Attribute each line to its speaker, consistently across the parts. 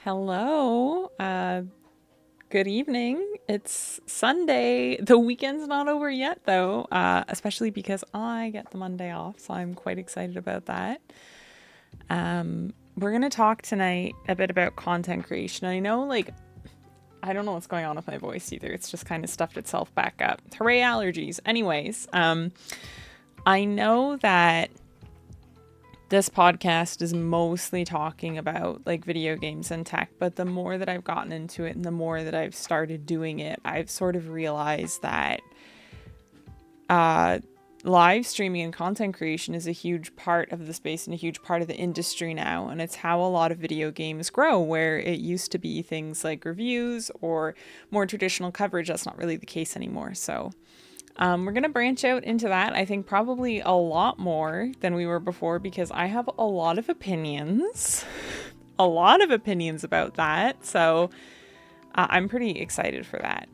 Speaker 1: Hello. Good evening. It's Sunday. The weekend's not over yet, though, especially because I get the Monday off, so I'm quite excited about that. We're going to talk tonight a bit about content creation. I know, I don't know what's going on with my voice either. It's just kind of stuffed itself back up. Hooray, allergies. Anyways, I know that this podcast is mostly talking about like video games and tech, but the more that I've gotten into it and the more that I've started doing it, I've sort of realized that live streaming and content creation is a huge part of the space and a huge part of the industry now. And it's how a lot of video games grow, where it used to be things like reviews or more traditional coverage. That's not really the case anymore. So we're going to branch out into that. I think probably a lot more than we were before because I have a lot of opinions. A lot of opinions about that. So I'm pretty excited for that.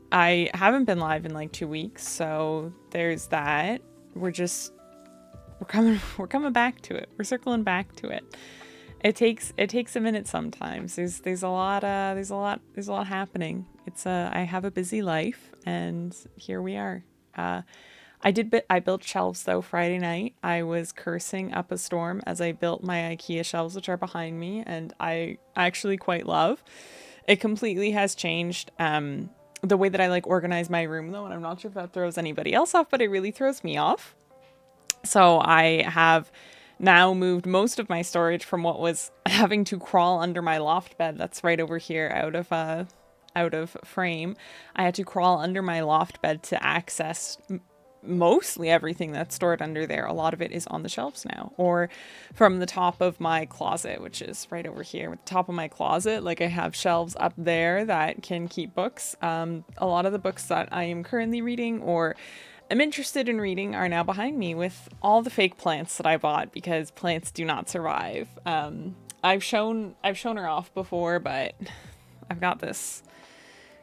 Speaker 1: I haven't been live in like 2 weeks, so there's that. We're coming back to it. We're circling back to it. It takes a minute sometimes. There's a lot happening. I have a busy life, and here we are. I built shelves though Friday night. I was cursing up a storm as I built my IKEA shelves, which are behind me, and I actually quite love. It completely has changed the way that I like organize my room though, and I'm not sure if that throws anybody else off, but it really throws me off. So I have now moved most of my storage from what was having to crawl under my loft bed that's right over here out of frame. I had to crawl under my loft bed to access mostly everything that's stored under there. A lot of it is on the shelves now, or from the top of my closet, which is right over here at the top of my closet. Like, I have shelves up there that can keep books. A lot of the books that I am currently reading or am interested in reading are now behind me with all the fake plants that I bought because plants do not survive. I've shown her off before, but I've got this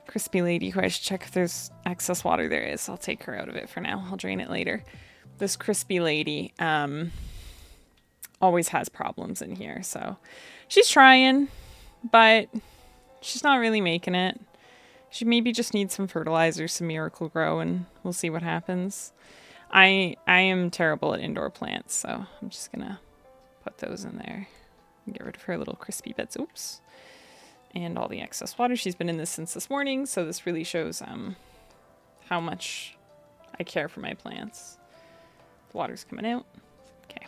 Speaker 1: crispy lady who I should check if there's excess water. There is. I'll take her out of it for now. I'll drain it later. This crispy lady always has problems in here, so she's trying, but she's not really making it. She maybe just needs some fertilizer, some Miracle Grow, and we'll see what happens. I am terrible at indoor plants, so I'm just gonna put those in there and get rid of her little crispy bits. Oops. And all the excess water. She's been in this since this morning, so this really shows how much I care for my plants. The water's coming out. Okay.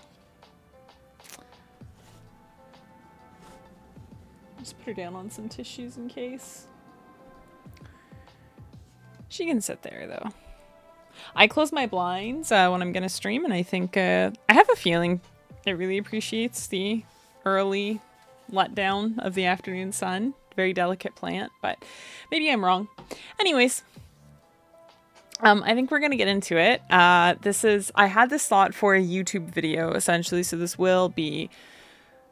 Speaker 1: Just put her down on some tissues in case. She can sit there, though. I close my blinds when I'm going to stream, and I think I have a feeling it really appreciates the early letdown of the afternoon sun. Very delicate plant, but maybe I'm wrong. Anyways, I think we're going to get into it. I had this thought for a YouTube video, essentially, so this will be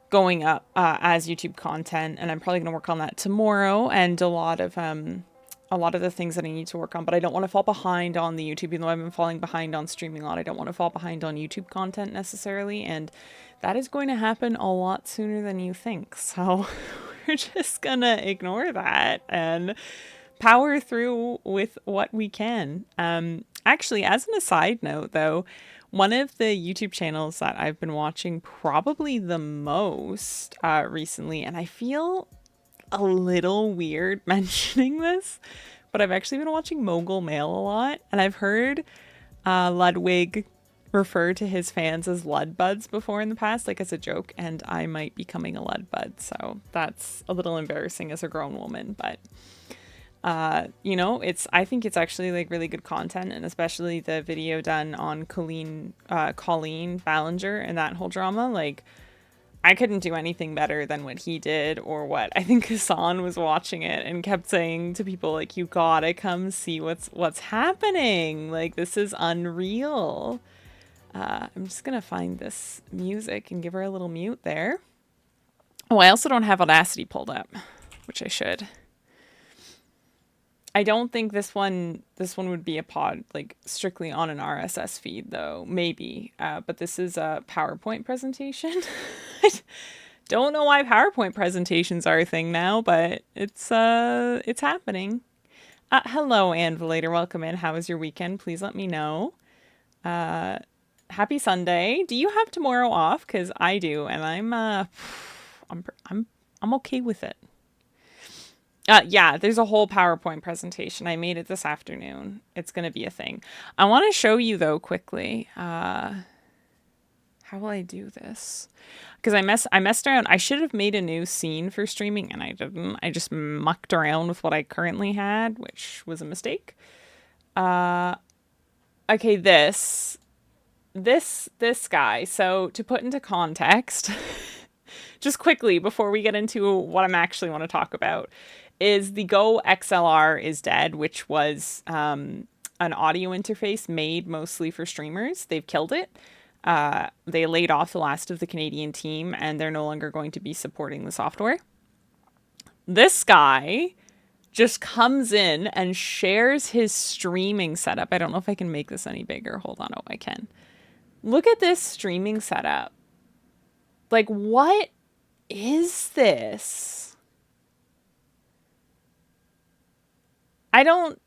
Speaker 1: going up as YouTube content, and I'm probably going to work on that tomorrow, and a lot of the things that I need to work on, but I don't want to fall behind on the YouTube, even though I've been falling behind on streaming a lot. I don't want to fall behind on YouTube content necessarily, and that is going to happen a lot sooner than you think. So we're just gonna ignore that and power through with what we can. Actually, as an aside note though, one of the YouTube channels that I've been watching probably the most recently, and I feel a little weird mentioning this, but I've actually been watching Mogul Mail a lot, and I've heard Ludwig refer to his fans as Ludbuds before in the past, like as a joke, and I might be becoming a Ludbud, so that's a little embarrassing as a grown woman, but I think it's actually like really good content, and especially the video done on Colleen Ballinger and that whole drama. Like, I couldn't do anything better than what he did, or what I think Hassan was watching it and kept saying to people, like, you gotta come see what's happening. Like, this is unreal. I'm just gonna find this music and give her a little mute there. Oh, I also don't have Audacity pulled up, which I should. I don't think this one would be a pod, like strictly on an RSS feed though, maybe. But this is a PowerPoint presentation. Don't know why PowerPoint presentations are a thing now, but it's happening. Hello, Anvilator. Welcome in. How was your weekend? Please let me know. Happy Sunday. Do you have tomorrow off? Because I do, and I'm okay with it. Yeah, there's a whole PowerPoint presentation. I made it this afternoon. It's gonna be a thing. I want to show you though quickly. How will I do this? Because I messed around. I should have made a new scene for streaming, and I didn't. I just mucked around with what I currently had, which was a mistake. Okay, this guy. So to put into context, just quickly before we get into what I'm actually want to talk about, is the Go XLR is dead, which was an audio interface made mostly for streamers. They've killed it. They laid off the last of the Canadian team, and they're no longer going to be supporting the software. This guy just comes in and shares his streaming setup. I don't know if I can make this any bigger. Hold on. Oh, I can. Look at this streaming setup. Like, what is this? I don't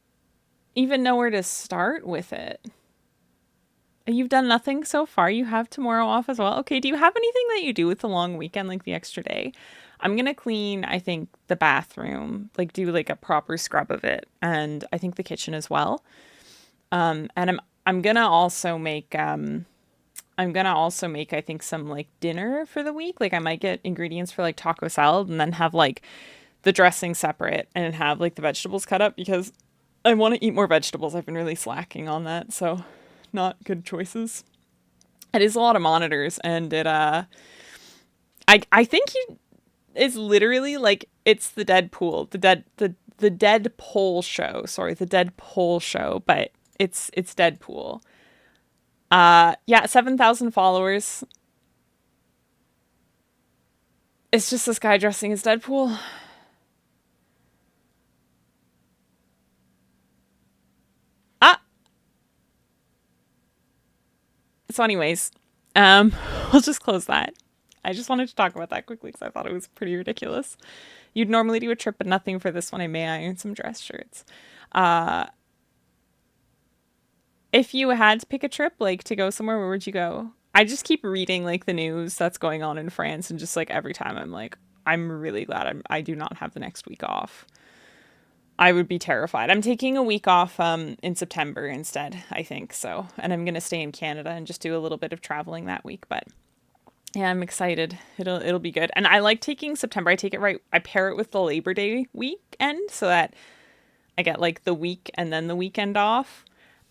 Speaker 1: even know where to start with it. You've done nothing so far. You have tomorrow off as well. Okay, do you have anything that you do with the long weekend, like the extra day? I'm going to clean, I think, the bathroom, like do like a proper scrub of it, and I think the kitchen as well. And I'm going to also make I think some like dinner for the week. Like I might get ingredients for like taco salad and then have like the dressing separate and have like the vegetables cut up because I want to eat more vegetables. I've been really slacking on that, so not good choices. It is a lot of monitors, and it I think it's literally like it's the Deadpool, the Deadpool show. Sorry, the Deadpool show, but it's Deadpool. Yeah, 7,000 followers. It's just this guy dressing as Deadpool. So anyways, we'll just close that. I just wanted to talk about that quickly because I thought it was pretty ridiculous. You'd normally do a trip, but nothing for this one. I may iron some dress shirts. If you had to pick a trip, like to go somewhere, where would you go? I just keep reading like the news that's going on in France, and just like every time I'm like, I'm really glad I do not have the next week off. I would be terrified. I'm taking a week off in September instead, I think so. And I'm going to stay in Canada and just do a little bit of traveling that week, but yeah, I'm excited. It'll be good. And I like taking September. I pair it with the Labor Day weekend so that I get like the week and then the weekend off.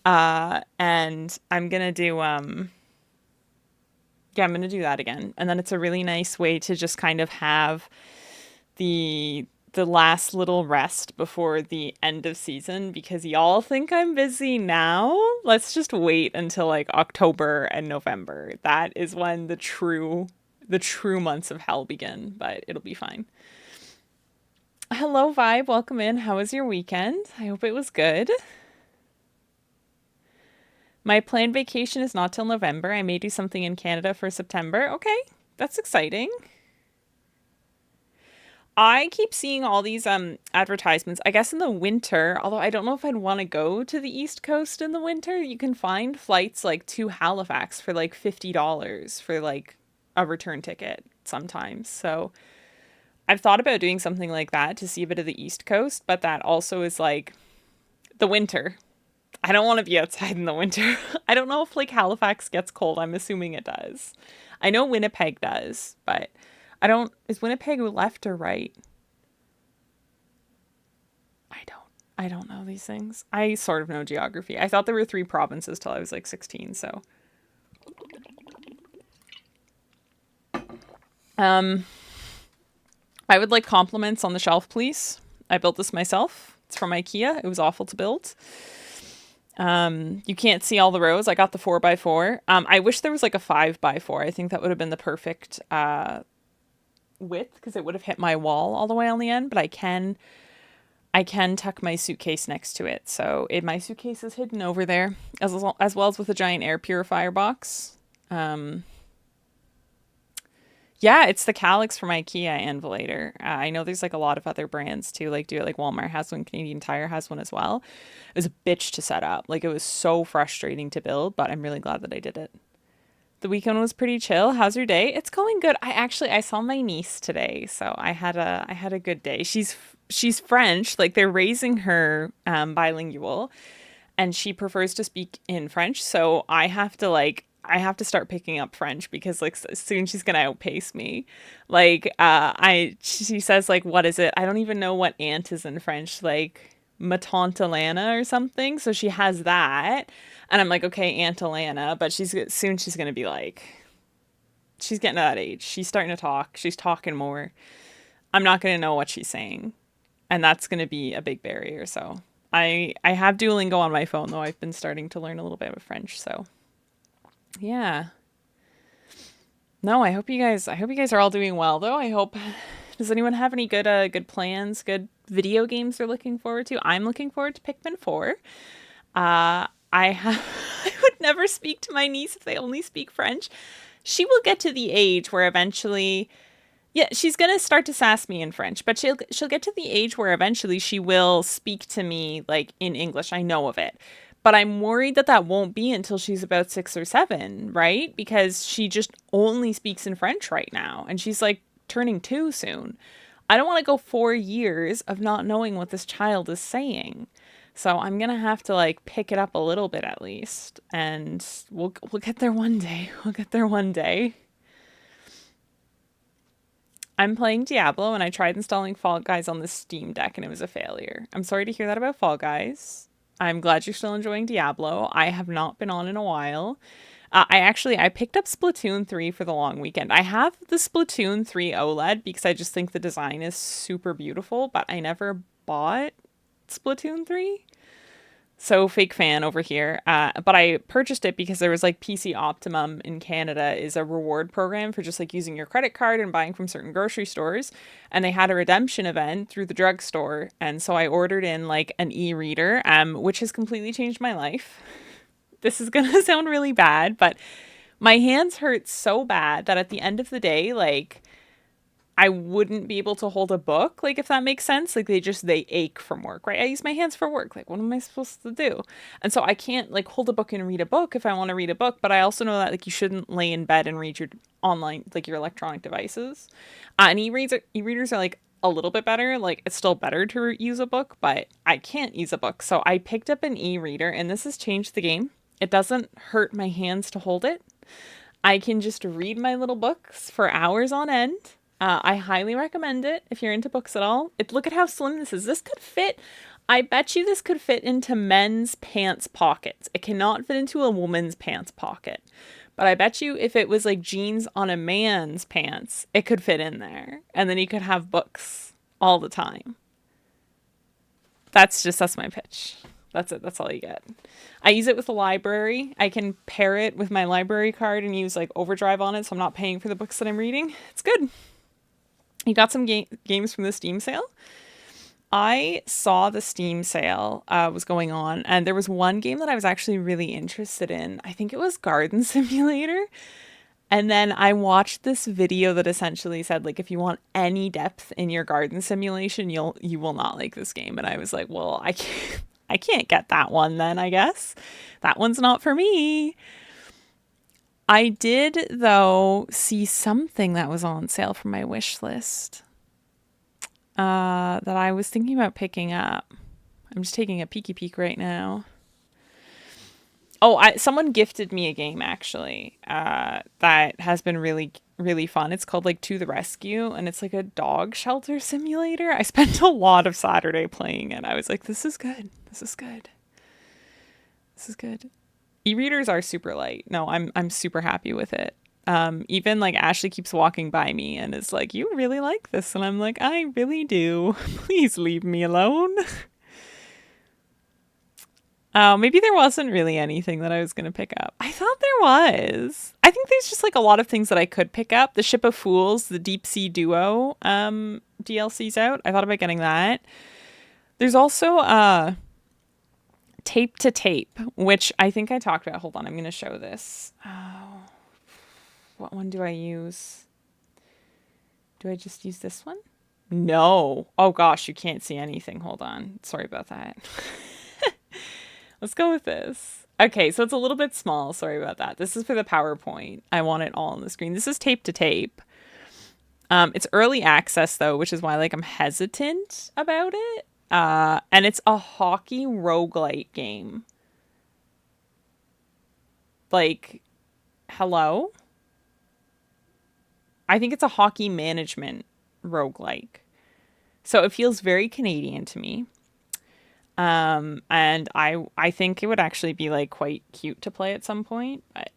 Speaker 1: And I'm going to do yeah, I'm going to do that again. And then it's a really nice way to just kind of have the last little rest before the end of season, because y'all think I'm busy now. Let's just wait until like October and November. That is when the true months of hell begin, but it'll be fine. Hello, Vibe. Welcome in. How was your weekend? I hope it was good. My planned vacation is not till November. I may do something in Canada for September. Okay, that's exciting. I keep seeing all these advertisements. I guess in the winter, although I don't know if I'd want to go to the East Coast in the winter. You can find flights like to Halifax for like $50 for like a return ticket sometimes. So I've thought about doing something like that to see a bit of the East Coast, but that also is like the winter. I don't want to be outside in the winter. I don't know if like Halifax gets cold. I'm assuming it does. I know Winnipeg does, but is Winnipeg left or right? I don't know these things. I sort of know geography. I thought there were 3 provinces till I was like 16, so. I would like compliments on the shelf, please. I built this myself. It's from IKEA. It was awful to build. You can't see all the rows. I got the 4x4. I wish there was like a 5x4. I think that would have been the perfect width, because it would have hit my wall all the way on the end, but I can tuck my suitcase next to it. So my suitcase is hidden over there, as well as with a giant air purifier box. Yeah, it's the Calyx from IKEA Anvilator. I know there's like a lot of other brands too, like do it like Walmart has one, Canadian Tire has one as well. It was a bitch to set up. Like it was so frustrating to build, but I'm really glad that I did it. The weekend was pretty chill. How's your day? It's going good. I saw my niece today, so I had a good day. She's French, like they're raising her bilingual, and she prefers to speak in French. So I have to start picking up French because like soon she's gonna outpace me. Like she says like what is it? I don't even know what aunt is in French. Like ma tante Alana or something. So she has that, and I'm like okay Aunt Alana, but she's gonna be like she's getting to that age. She's starting to talk. She's talking more. I'm not gonna know what she's saying, and that's going to be a big barrier. So I have Duolingo on my phone though. I've been starting to learn a little bit of French. So yeah, no, I hope you guys are all doing well though. I hope. Does anyone have any good plans? Good video games they're looking forward to? I'm looking forward to Pikmin 4. I have I would never speak to my niece if they only speak French. She will get to the age where eventually yeah, she's gonna start to sass me in French, but she'll get to the age where eventually she will speak to me like in English. I know of it, but I'm worried that that won't be until she's about 6 or 7, right? Because she just only speaks in French right now, and she's like turning 2 soon. I don't want to go 4 years of not knowing what this child is saying. So I'm gonna have to like pick it up a little bit at least, and we'll get there one day. We'll get there one day. I'm playing Diablo and I tried installing Fall Guys on the Steam Deck and it was a failure. I'm sorry to hear that about Fall Guys. I'm glad you're still enjoying Diablo. I have not been on in a while. I picked up Splatoon 3 for the long weekend. I have the Splatoon 3 OLED because I just think the design is super beautiful, but I never bought Splatoon 3. So fake fan over here. But I purchased it because there was like PC Optimum in Canada is a reward program for just like using your credit card and buying from certain grocery stores. And they had a redemption event through the drugstore. And so I ordered in like an e-reader, which has completely changed my life. This is going to sound really bad, but my hands hurt so bad that at the end of the day, like I wouldn't be able to hold a book, like if that makes sense. Like they ache from work, right? I use my hands for work. Like what am I supposed to do? And so I can't like hold a book and read a book if I want to read a book, but I also know that like you shouldn't lay in bed and read your online like your electronic devices. And e-readers are like a little bit better. Like it's still better to use a book, but I can't use a book. So I picked up an e-reader and this has changed the game. It doesn't hurt my hands to hold it. I can just read my little books for hours on end. I highly recommend it if you're into books at all. Look at how slim this is. This could fit. I bet you this could fit into men's pants pockets. It cannot fit into a woman's pants pocket. But I bet you if it was like jeans on a man's pants, it could fit in there. And then you could have books all the time. That's my pitch. That's it. That's all you get. I use it with the library. I can pair it with my library card and use like Overdrive on it, so I'm not paying for the books that I'm reading. It's good. You got some games from the Steam sale? I saw the Steam sale was going on, and there was one game that I was actually really interested in. I think it was Garden Simulator. And then I watched this video that essentially said, like, if you want any depth in your garden simulation, you will not like this game. And I was like, well, I can't get that one then, I guess. That one's not for me. I did, though, see something that was on sale from my wish list that I was thinking about picking up. I'm just taking a peeky peek right now. Oh, someone gifted me a game, actually, that has been really, really fun. It's called, like, To the Rescue, and it's, like, a dog shelter simulator. I spent a lot of Saturday playing it. I was like, this is good. This is good. This is good. E-readers are super light. No, I'm super happy with it. Even like Ashley keeps walking by me and is like, you really like this? And I'm like, I really do. Please leave me alone. Maybe there wasn't really anything that I was going to pick up. I thought there was. I think there's just like a lot of things that I could pick up. The Ship of Fools, the Deep Sea Duo DLC's out. I thought about getting that. There's also Tape to Tape, which I think I talked about. Hold on, I'm going to show this. What one do I use? Do I just use this one? No. Oh gosh, you can't see anything. Hold on. Sorry about that. Let's go with this. Okay, so it's a little bit small. Sorry about that. This is for the PowerPoint. I want it all on the screen. This is tape to tape. It's early access though, which is why like I'm hesitant about it. And it's a hockey roguelite game. Like, hello? I think it's a hockey management roguelike. So it feels very Canadian to me. And I think it would actually be like quite cute to play at some point, but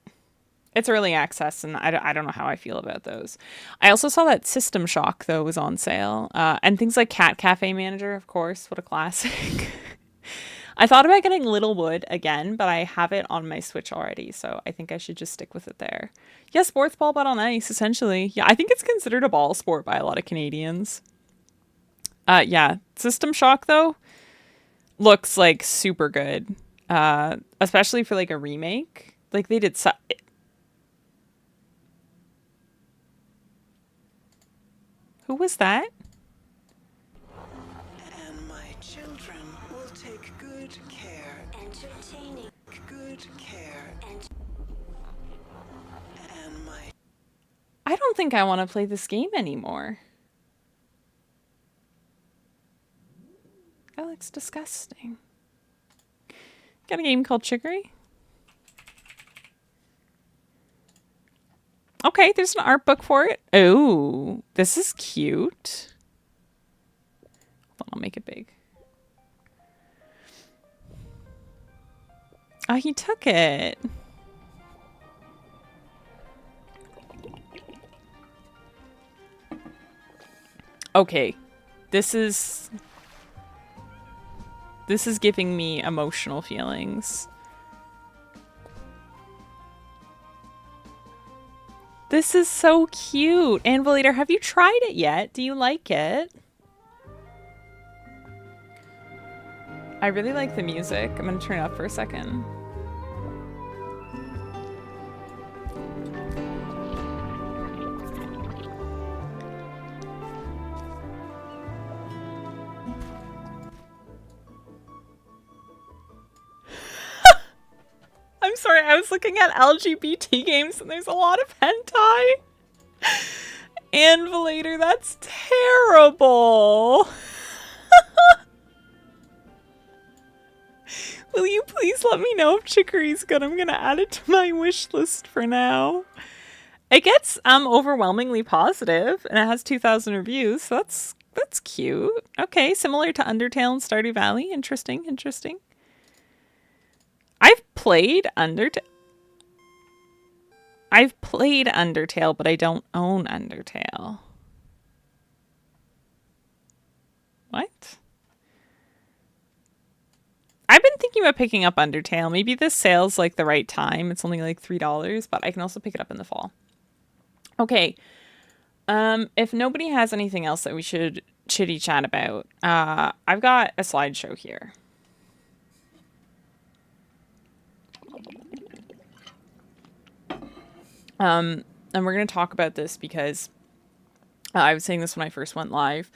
Speaker 1: it's early access and I don't know how I feel about those. I also saw that System Shock though was on sale. And things like Cat Cafe Manager, of course, what a classic. I thought about getting Littlewood again, but I have it on my Switch already, so I think I should just stick with it there. Yeah, sports ball but on ice, essentially. Yeah, I think it's considered a ball sport by a lot of Canadians. Yeah, System Shock though looks like super good, especially for like a remake. Like they did. Who was that?
Speaker 2: And my children will take good care. Entertaining. Good care. And my.
Speaker 1: I don't think I want to play this game anymore. That looks disgusting. Got a game called Chicory. Okay, there's an art book for it. Oh, this is cute. Hold on, I'll make it big. Oh, he took it. Okay, this is giving me emotional feelings. This is so cute. Anvilator, have you tried it yet? Do you like it? I really like the music. I'm gonna turn it up for a second. I'm sorry, I was looking at LGBT games and there's a lot of hentai. Anvilator, that's terrible. Will you please let me know if Chicory's good? I'm gonna add it to my wish list for now. It gets overwhelmingly positive and it has 2,000 reviews, so that's cute. Okay, similar to Undertale and Stardew Valley. Interesting, interesting. I've played Undertale, but I don't own Undertale. What? I've been thinking about picking up Undertale. Maybe this sale's like the right time. It's only like $3, but I can also pick it up in the fall. Okay. If nobody has anything else that we should chitty chat about, I've got a slideshow here. And we're going to talk about this because I was saying this when I first went live.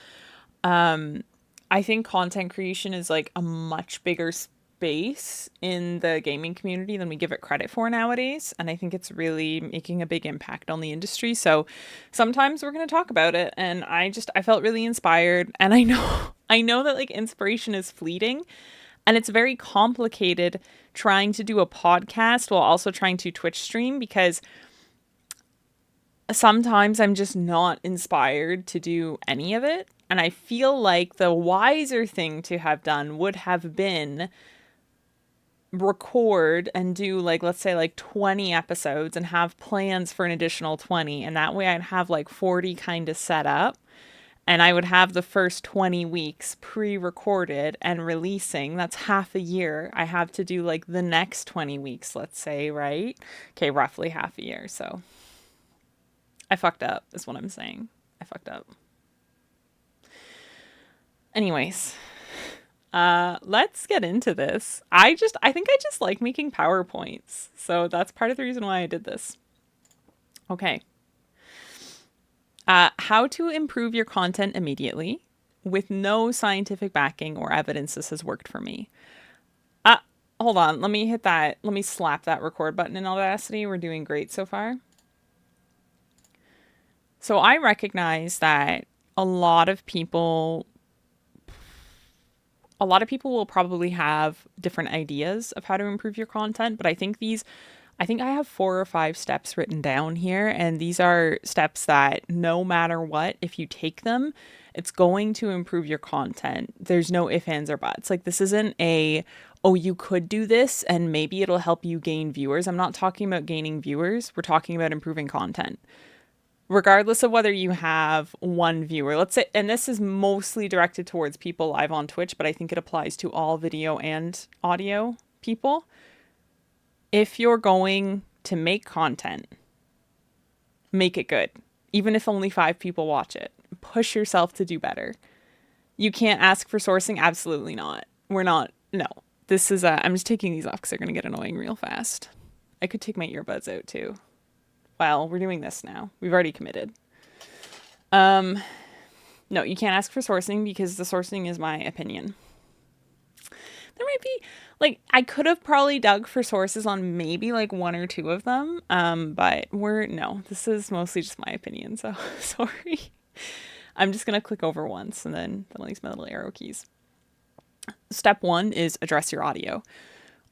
Speaker 1: I think content creation is like a much bigger space in the gaming community than we give it credit for nowadays. And I think it's really making a big impact on the industry. So sometimes we're going to talk about it. And I felt really inspired. And I know that like inspiration is fleeting. And it's very complicated trying to do a podcast while also trying to Twitch stream because sometimes I'm just not inspired to do any of it. And I feel like the wiser thing to have done would have been record and do like, let's say like 20 episodes and have plans for an additional 20. And that way I'd have like 40 kind of set up. And I would have the first 20 weeks pre-recorded and releasing. That's half a year. I have to do like the next 20 weeks, let's say, right? Okay, roughly half a year. So I fucked up is what I'm saying. I fucked up. Anyways, let's get into this. I think I just like making PowerPoints. So that's part of the reason why I did this. Okay. How how to improve your content immediately with no scientific backing or evidence this has worked for me. Hold on. Let me hit that. Let me slap that record button in Audacity. We're doing great so far. So I recognize that a lot of people will probably have different ideas of how to improve your content, but I think I have 4 or 5 steps written down here, and these are steps that no matter what, if you take them, it's going to improve your content. There's no ifs, ands, or buts. Like, this isn't you could do this and maybe it'll help you gain viewers. I'm not talking about gaining viewers. We're talking about improving content. Regardless of whether you have 1 viewer, let's say, and this is mostly directed towards people live on Twitch, but I think it applies to all video and audio people. If you're going to make content, make it good. Even if only 5 people watch it, push yourself to do better. You can't ask for sourcing. Absolutely not. No, this is I'm just taking these off because they're going to get annoying real fast. I could take my earbuds out too. Well, we're doing this now. We've already committed. No, you can't ask for sourcing because the sourcing is my opinion. There might be, like, I could have probably dug for sources on maybe like 1 or 2 of them. But this is mostly just my opinion. So sorry. I'm just going to click over once and then I'll use my little arrow keys. Step 1 is address your audio.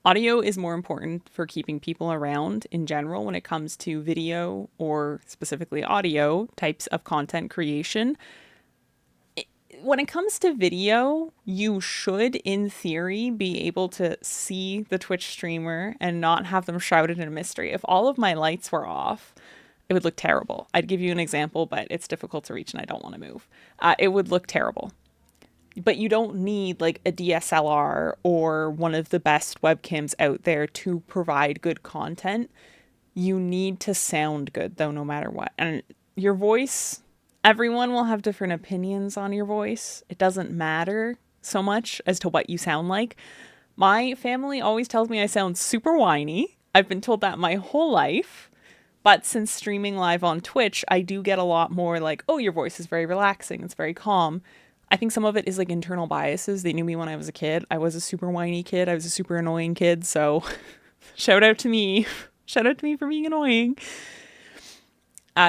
Speaker 1: Audio is more important for keeping people around in general when it comes to video or specifically audio types of content creation. When it comes to video, you should, in theory, be able to see the Twitch streamer and not have them shrouded in a mystery. If all of my lights were off, it would look terrible. I'd give you an example, but it's difficult to reach and I don't want to move. It would look terrible. But you don't need like a DSLR or one of the best webcams out there to provide good content. You need to sound good though, no matter what. And your voice, everyone will have different opinions on your voice. It doesn't matter so much as to what you sound like. My family always tells me I sound super whiny. I've been told that my whole life. But since streaming live on Twitch, I do get a lot more like, oh, your voice is very relaxing. It's very calm. I think some of it is like internal biases. They knew me when I was a kid. I was a super whiny kid. I was a super annoying kid. So shout out to me. Shout out to me for being annoying.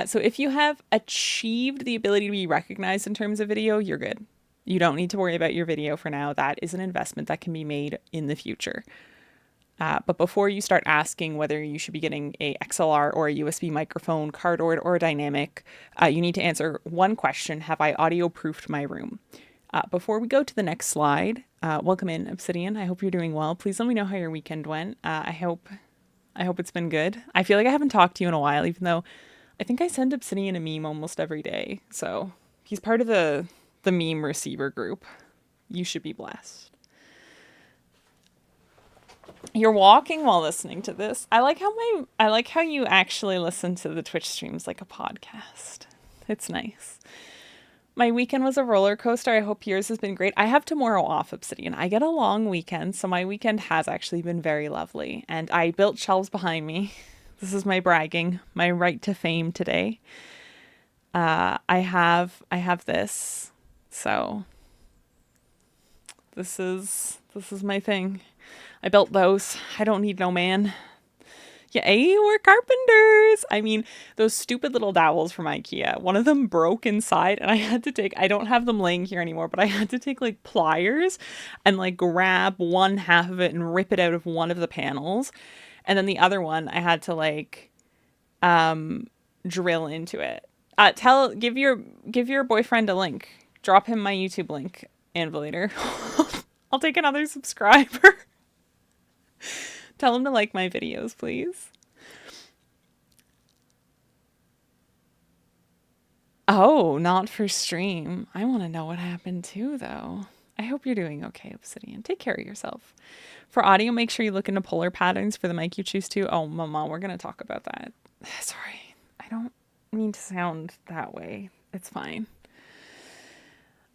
Speaker 1: So if you have achieved the ability to be recognized in terms of video, you're good. You don't need to worry about your video for now. That is an investment that can be made in the future. But before you start asking whether you should be getting a XLR or a USB microphone, cardboard or a dynamic, you need to answer one question. Have I audio proofed my room? Before we go to the next slide, welcome in Obsidian. I hope you're doing well. Please let me know how your weekend went. I hope it's been good. I feel like I haven't talked to you in a while, even though I think I send Obsidian a meme almost every day. So he's part of the meme receiver group. You should be blessed. You're walking while listening to this. I like how you actually listen to the Twitch streams like a podcast. It's nice. My weekend was a roller coaster. I hope yours has been great. I have tomorrow off, Obsidian. I get a long weekend, so my weekend has actually been very lovely. And I built shelves behind me. This is my bragging, my right to fame today. I have this. So this is my thing. I built those. I don't need no man. Yeah, we're carpenters. I mean, those stupid little dowels from IKEA. One of them broke inside and I don't have them laying here anymore, but I had to take like pliers and like grab one half of it and rip it out of one of the panels. And then the other one I had to like drill into it. Give your boyfriend a link. Drop him my YouTube link, Anvilator. I'll take another subscriber. Tell him to like my videos, please. Oh, not for stream. I want to know what happened too, though. I hope you're doing okay, Obsidian. Take care of yourself. For audio, make sure you look into polar patterns for the mic you choose to. Oh, Mama, we're going to talk about that. Sorry. I don't mean to sound that way. It's fine.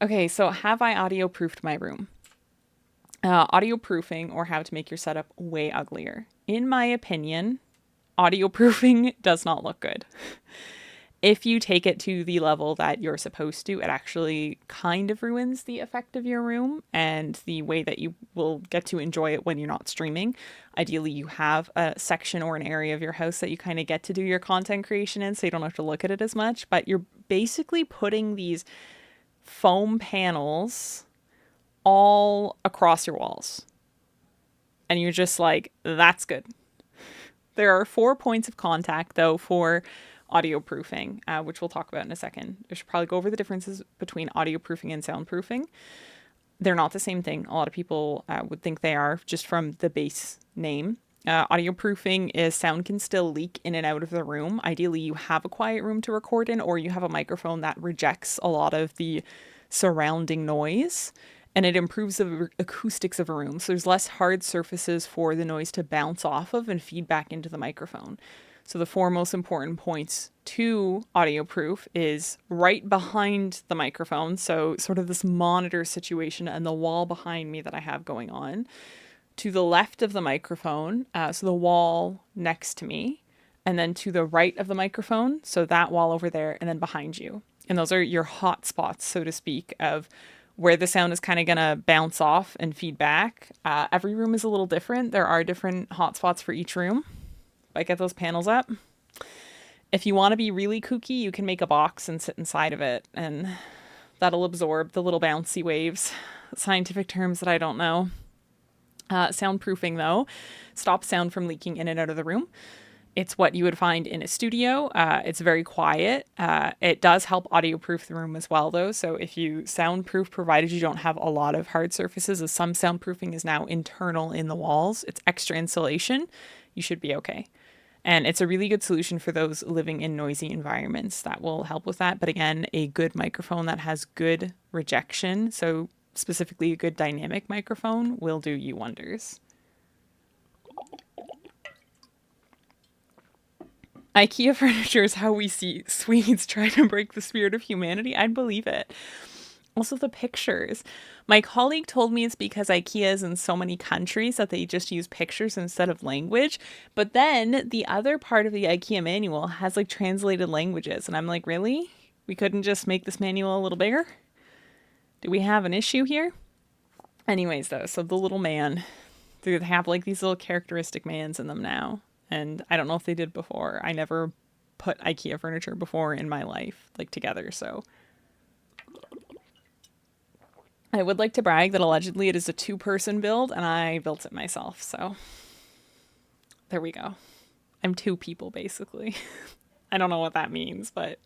Speaker 1: Okay, so have I audio proofed my room? Audio proofing or how to make your setup way uglier. In my opinion, audio proofing does not look good. If you take it to the level that you're supposed to, it actually kind of ruins the effect of your room and the way that you will get to enjoy it when you're not streaming. Ideally, you have a section or an area of your house that you kind of get to do your content creation in, so you don't have to look at it as much. But you're basically putting these foam panels all across your walls. And you're just like, that's good. There are 4 points of contact, though, for audio proofing, which we'll talk about in a second. I should probably go over the differences between audio proofing and soundproofing. They're not the same thing. A lot of people would think they are just from the base name. Audio proofing is sound can still leak in and out of the room. Ideally, you have a quiet room to record in, or you have a microphone that rejects a lot of the surrounding noise, and it improves the acoustics of a room. So there's less hard surfaces for the noise to bounce off of and feed back into the microphone. So the 4 most important points to audio proof is right behind the microphone. So sort of this monitor situation and the wall behind me that I have going on. To the left of the microphone, so the wall next to me. And then to the right of the microphone, so that wall over there, and then behind you. And those are your hot spots, so to speak, of where the sound is kind of going to bounce off and feed back. Every room is a little different. There are different hotspots for each room. I get those panels up. If you want to be really kooky, you can make a box and sit inside of it, and that'll absorb the little bouncy waves. Scientific terms that I don't know. Soundproofing, though, stops sound from leaking in and out of the room. It's what you would find in a studio. It's very quiet. It does help audio-proof the room as well, though. So if you soundproof, provided you don't have a lot of hard surfaces, as some soundproofing is now internal in the walls, it's extra insulation, you should be okay. And it's a really good solution for those living in noisy environments. That will help with that. But again, a good microphone that has good rejection, so specifically a good dynamic microphone, will do you wonders. IKEA furniture is how we see Swedes try to break the spirit of humanity. I'd believe it. Also, the pictures. My colleague told me it's because IKEA is in so many countries that they just use pictures instead of language. But then the other part of the IKEA manual has like translated languages. And I'm like, really? We couldn't just make this manual a little bigger? Do we have an issue here? Anyways, though, so the little man, they have like these little characteristic mans in them now. And I don't know if they did before. I never put IKEA furniture before in my life, like together, so. I would like to brag that allegedly it is a 2-person build, and I built it myself, so. There we go. I'm 2 people, basically. I don't know what that means, but.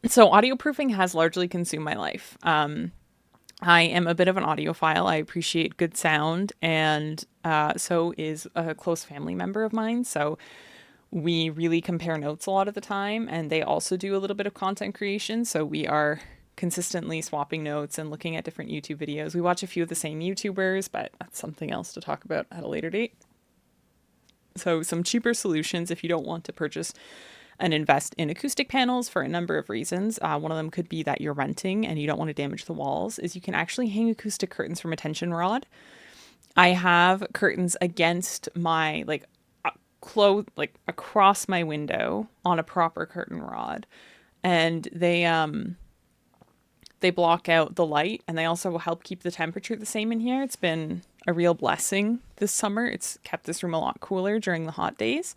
Speaker 1: So audio proofing has largely consumed my life. I am a bit of an audiophile. I appreciate good sound, and so is a close family member of mine. So we really compare notes a lot of the time, and they also do a little bit of content creation. So we are consistently swapping notes and looking at different YouTube videos. We watch a few of the same YouTubers, but that's something else to talk about at a later date. So some cheaper solutions if you don't want to purchase and invest in acoustic panels for a number of reasons. One of them could be that you're renting and you don't want to damage the walls, is you can actually hang acoustic curtains from a tension rod. I have curtains against my, across my window on a proper curtain rod. And they block out the light, and they also help keep the temperature the same in here. It's been a real blessing this summer. It's kept this room a lot cooler during the hot days.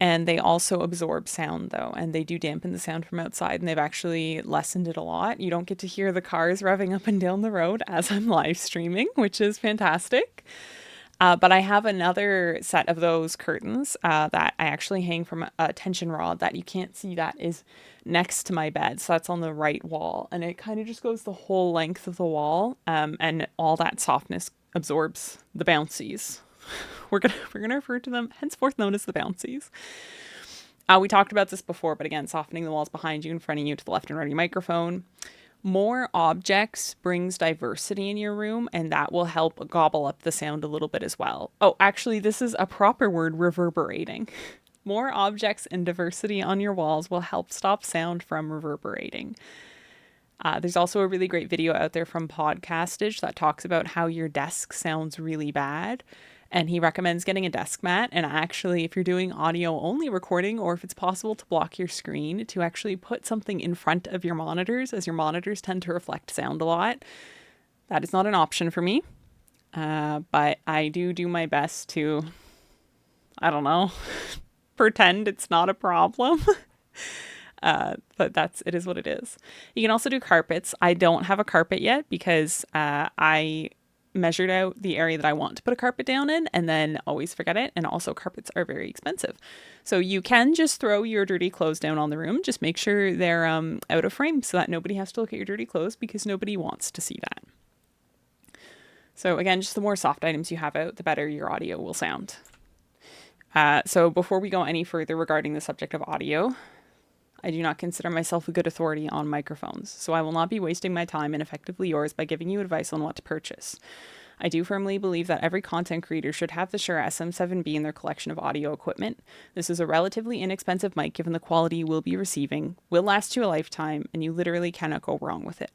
Speaker 1: And they also absorb sound, though, and they do dampen the sound from outside, and they've actually lessened it a lot. You don't get to hear the cars revving up and down the road as I'm live streaming, which is fantastic. But I have another set of those curtains that I actually hang from a tension rod that you can't see, that is next to my bed. So that's on the right wall, and it kind of just goes the whole length of the wall, and all that softness absorbs the bouncies. We're gonna refer to them henceforth known as the bouncies. We talked about this before, but again, softening the walls behind you, in front of you, to the left and right of your microphone. More objects brings diversity in your room, and that will help gobble up the sound a little bit as well. Oh, actually, this is a proper word: reverberating. More objects and diversity on your walls will help stop sound from reverberating. There's also a really great video out there from Podcastage that talks about how your desk sounds really bad. And he recommends getting a desk mat. And actually, if you're doing audio only recording, or if it's possible to block your screen, to actually put something in front of your monitors, as your monitors tend to reflect sound a lot. That is not an option for me. But I do my best to, I don't know, pretend it's not a problem. But it is what it is. You can also do carpets. I don't have a carpet yet because I measured out the area that I want to put a carpet down in and then always forget it. And also carpets are very expensive. So you can just throw your dirty clothes down on the room. Just make sure they're out of frame so that nobody has to look at your dirty clothes, because nobody wants to see that. So again, just the more soft items you have out, the better your audio will sound. So before we go any further regarding the subject of audio, I do not consider myself a good authority on microphones, so I will not be wasting my time and effectively yours by giving you advice on what to purchase. I do firmly believe that every content creator should have the Shure SM7B in their collection of audio equipment. This is a relatively inexpensive mic given the quality you will be receiving, will last you a lifetime, and you literally cannot go wrong with it.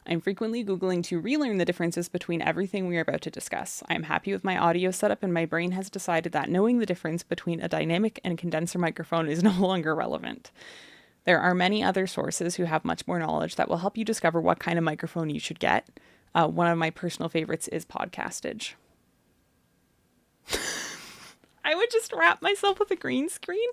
Speaker 1: I'm frequently Googling to relearn the differences between everything we are about to discuss. I am happy with my audio setup, and my brain has decided that knowing the difference between a dynamic and condenser microphone is no longer relevant. There are many other sources who have much more knowledge that will help you discover what kind of microphone you should get. One of my personal favorites is Podcastage. I would just wrap myself with a green screen.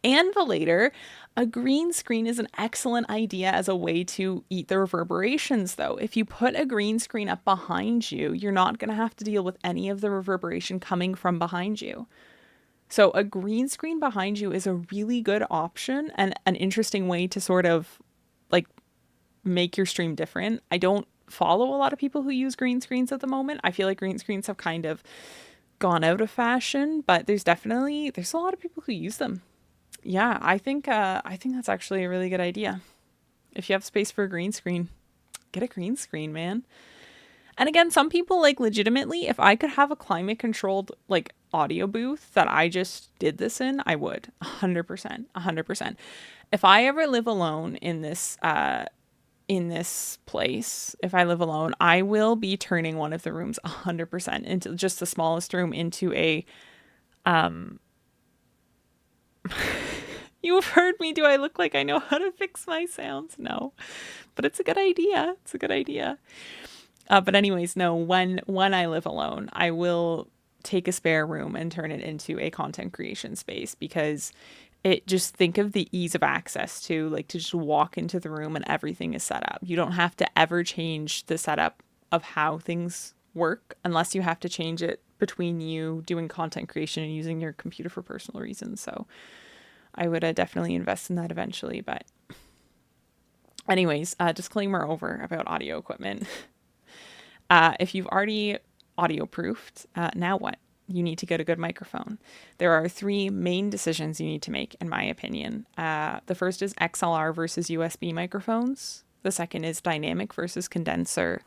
Speaker 1: And later, a green screen is an excellent idea as a way to eat the reverberations, though. If you put a green screen up behind you, you're not going to have to deal with any of the reverberation coming from behind you. So a green screen behind you is a really good option and an interesting way to sort of like make your stream different. I don't follow a lot of people who use green screens at the moment. I feel like green screens have kind of gone out of fashion, but there's a lot of people who use them. Yeah, I think that's actually a really good idea. If you have space for a green screen, get a green screen, man. And again, some people, like, legitimately, if I could have a climate controlled like audio booth that I just did this in, I would 100%. If I ever live alone in this place, if I live alone, I will be turning one of the rooms 100% into just the smallest room into a You've heard me. Do I look like I know how to fix my sounds? No, but it's a good idea. But anyways, no, when I live alone, I will take a spare room and turn it into a content creation space, because think of the ease of access to just walk into the room and everything is set up. You don't have to ever change the setup of how things work unless you have to change it between you doing content creation and using your computer for personal reasons. So I would definitely invest in that eventually. But anyways, disclaimer over about audio equipment. If you've already audio proofed, now what? You need to get a good microphone. There are 3 main decisions you need to make, in my opinion. The first is XLR versus USB microphones. The second is dynamic versus condenser.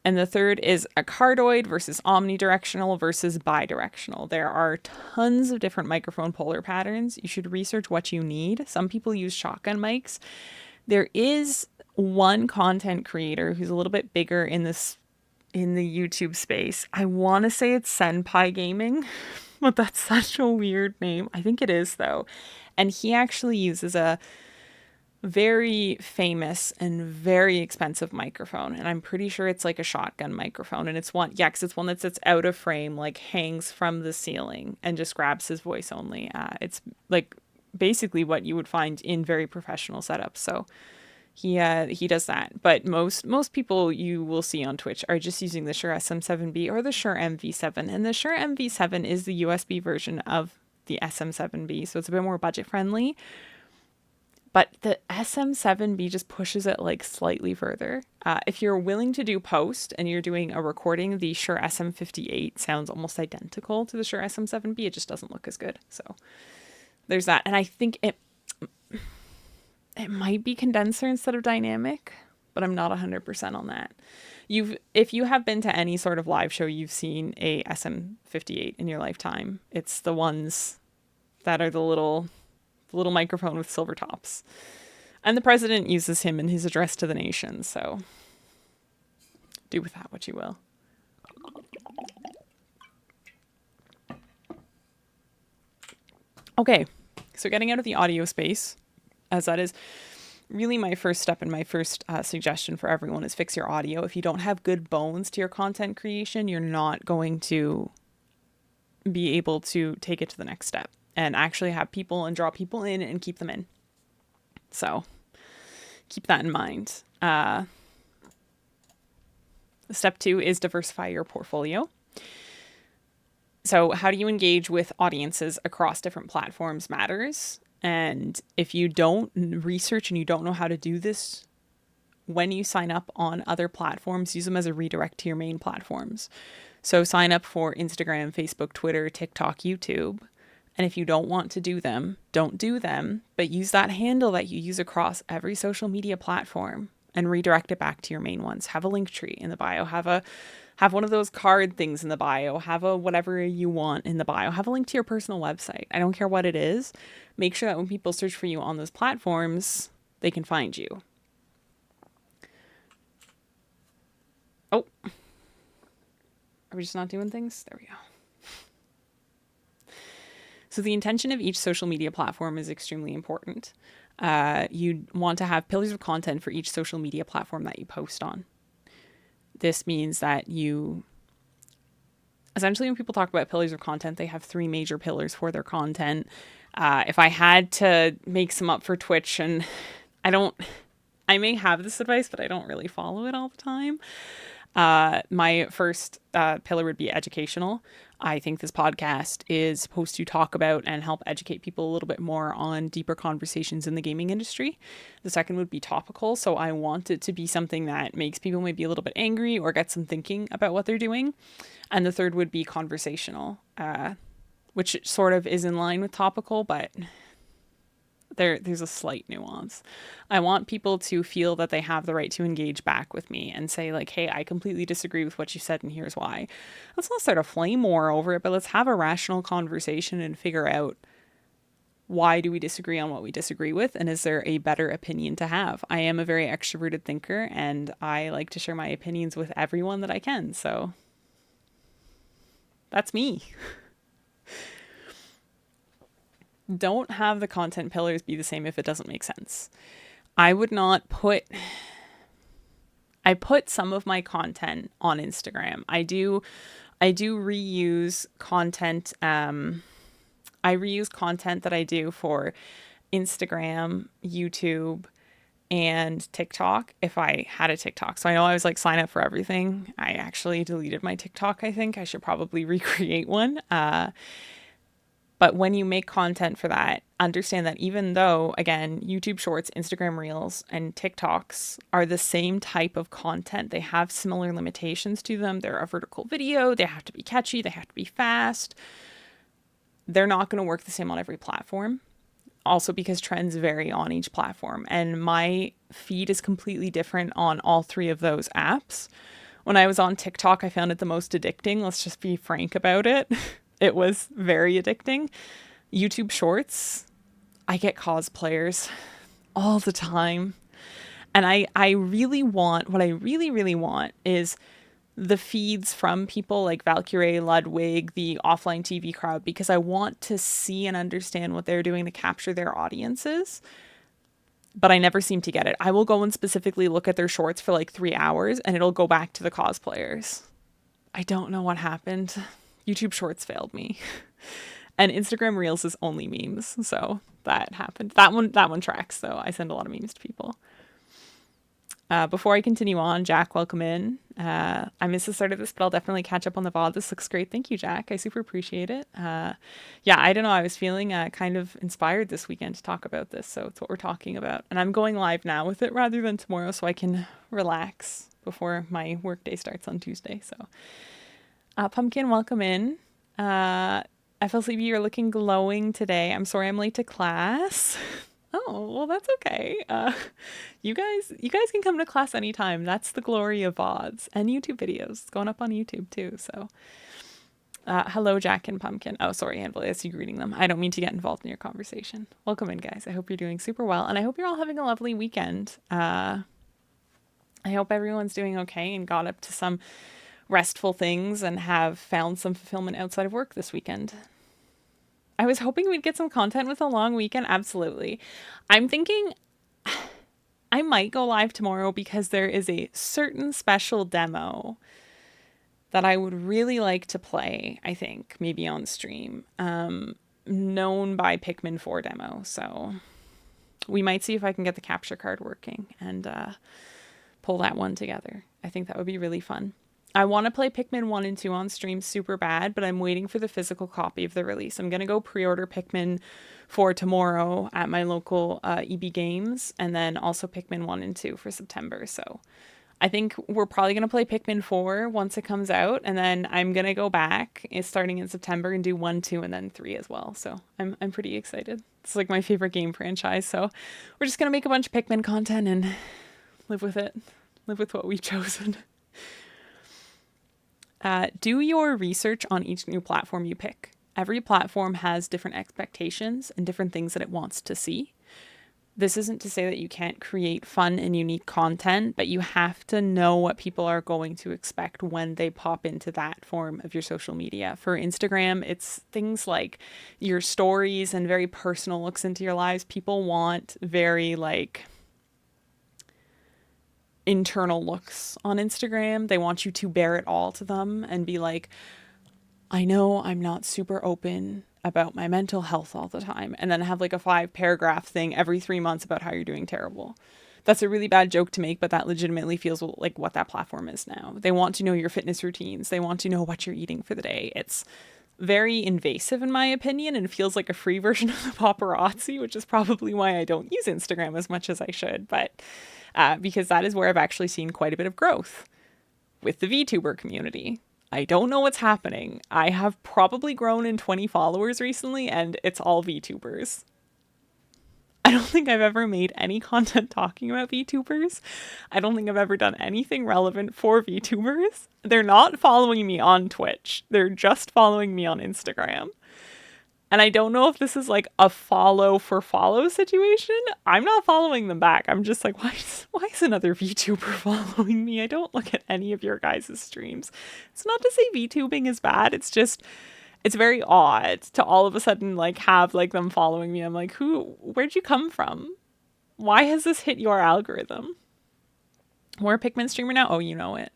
Speaker 1: And the third is a cardioid versus omnidirectional versus bidirectional. There are tons of different microphone polar patterns. You should research what you need. Some people use shotgun mics. There is one content creator who's a little bit bigger in the YouTube space. I want to say it's Senpai Gaming, but that's such a weird name. I think it is, though. And he actually uses a very famous and very expensive microphone, and I'm pretty sure it's like a shotgun microphone, and it's one that sits out of frame, like hangs from the ceiling and just grabs his voice only. It's like basically what you would find in very professional setups. So he does that. But most people you will see on Twitch are just using the Shure SM7B or the Shure MV7, and the Shure MV7 is the USB version of the SM7B, so it's a bit more budget friendly. But the SM7B just pushes it like slightly further. If you're willing to do post and you're doing a recording, the Shure SM58 sounds almost identical to the Shure SM7B. It just doesn't look as good. So there's that. And I think it might be condenser instead of dynamic, but I'm not 100% on that. If you have been to any sort of live show, you've seen a SM58 in your lifetime. It's the ones that are the little microphone with silver tops. And the president uses him in his address to the nation, so do with that what you will. Okay, so getting out of the audio space, as that is really my first step and my first suggestion for everyone, is fix your audio. If you don't have good bones to your content creation, you're not going to be able to take it to the next step and actually have people and draw people in and keep them in. So keep that in mind. Step 2 is diversify your portfolio. So how do you engage with audiences across different platforms matters. And if you don't research and you don't know how to do this, when you sign up on other platforms, use them as a redirect to your main platforms. So sign up for Instagram, Facebook, Twitter, TikTok, YouTube. And if you don't want to do them, don't do them, but use that handle that you use across every social media platform and redirect it back to your main ones. Have a link tree in the bio. Have one of those card things in the bio. Have a whatever you want in the bio. Have a link to your personal website. I don't care what it is. Make sure that when people search for you on those platforms, they can find you. Oh, are we just not doing things? There we go. So the intention of each social media platform is extremely important. You want to have pillars of content for each social media platform that you post on. This means that you, essentially when people talk about pillars of content, they have 3 major pillars for their content. If I had to make some up for Twitch, and I may have this advice, but I don't really follow it all the time. My first pillar would be educational. I think this podcast is supposed to talk about and help educate people a little bit more on deeper conversations in the gaming industry. The second would be topical. So I want it to be something that makes people maybe a little bit angry or gets them thinking about what they're doing. And the third would be conversational, which sort of is in line with topical, but there's a slight nuance. I want people to feel that they have the right to engage back with me and say like, hey, I completely disagree with what you said and here's why. Let's not start a flame war over it, but let's have a rational conversation and figure out, why do we disagree on what we disagree with? And is there a better opinion to have? I am a very extroverted thinker and I like to share my opinions with everyone that I can. So that's me. Don't have the content pillars be the same if it doesn't make sense. I put some of my content on Instagram. I do reuse content. I reuse content that I do for Instagram, YouTube, and TikTok if I had a TikTok. So I know I was like sign up for everything. I actually deleted my TikTok. I think I should probably recreate one. But when you make content for that, understand that even though, again, YouTube Shorts, Instagram Reels, and TikToks are the same type of content, they have similar limitations to them. They're a vertical video. They have to be catchy. They have to be fast. They're not going to work the same on every platform. Also because trends vary on each platform. And my feed is completely different on all 3 of those apps. When I was on TikTok, I found it the most addicting. Let's just be frank about it. It was very addicting. YouTube Shorts, I get cosplayers all the time. And I really want, what I really, really want is the feeds from people like Valkyrie, Ludwig, the offline TV crowd, because I want to see and understand what they're doing to capture their audiences. But I never seem to get it. I will go and specifically look at their shorts for like 3 hours and it'll go back to the cosplayers. I don't know what happened. YouTube Shorts failed me. And Instagram Reels is only memes. So that happened. That one tracks, though. I send a lot of memes to people. Before I continue on, Jack, welcome in. I missed the start of this, but I'll definitely catch up on the VOD. This looks great. Thank you, Jack. I super appreciate it. Yeah, I don't know. I was feeling kind of inspired this weekend to talk about this. So it's what we're talking about. And I'm going live now with it rather than tomorrow so I can relax before my workday starts on Tuesday. So Pumpkin, welcome in. FLCB, you're looking glowing today. I'm sorry I'm late to class. Oh, well, that's okay. You guys can come to class anytime. That's the glory of VODs and YouTube videos. It's going up on YouTube too. So, hello, Jack and Pumpkin. Oh, sorry, Anvil. I see you greeting them. I don't mean to get involved in your conversation. Welcome in, guys. I hope you're doing super well, and I hope you're all having a lovely weekend. I hope everyone's doing okay and got up to some restful things and have found some fulfillment outside of work this weekend. I was hoping we'd get some content with a long weekend. Absolutely. I'm thinking I might go live tomorrow because there is a certain special demo that I would really like to play, I think, maybe on stream, known by Pikmin 4 demo. So we might see if I can get the capture card working and pull that one together. I think that would be really fun. I want to play Pikmin 1 and 2 on stream super bad, but I'm waiting for the physical copy of the release. I'm going to go pre-order Pikmin 4 tomorrow at my local EB Games, and then also Pikmin 1 and 2 for September. So I think we're probably going to play Pikmin 4 once it comes out, and then I'm going to go back starting in September and do 1, 2, and then 3 as well. So I'm pretty excited. It's like my favorite game franchise. So we're just going to make a bunch of Pikmin content and live with it. Live with what we've chosen. Do your research on each new platform you pick. Every platform has different expectations and different things that it wants to see. This isn't to say that you can't create fun and unique content, but you have to know what people are going to expect when they pop into that form of your social media. For Instagram, it's things like your stories and very personal looks into your lives. People want very internal looks on Instagram. They want you to bear it all to them and be like, I know I'm not super open about my mental health all the time, and then have like a 5-paragraph thing every 3 months about how you're doing terrible. That's a really bad joke to make, but that legitimately feels like what that platform is now. They want to know your fitness routines. They want to know what you're eating for the day. It's very invasive in my opinion, and feels like a free version of the paparazzi, which is probably why I don't use Instagram as much as I should. But because that is where I've actually seen quite a bit of growth with the VTuber community. I don't know what's happening. I have probably grown in 20 followers recently, and it's all VTubers. I don't think I've ever made any content talking about VTubers. I don't think I've ever done anything relevant for VTubers. They're not following me on Twitch. They're just following me on Instagram. And I don't know if this is like a follow for follow situation. I'm not following them back. I'm just like, why is another VTuber following me? I don't look at any of your guys' streams. It's not to say VTubing is bad. It's just, it's very odd to all of a sudden like have like them following me. I'm like, where'd you come from? Why has this hit your algorithm? We're a Pikmin streamer now? Oh, you know it.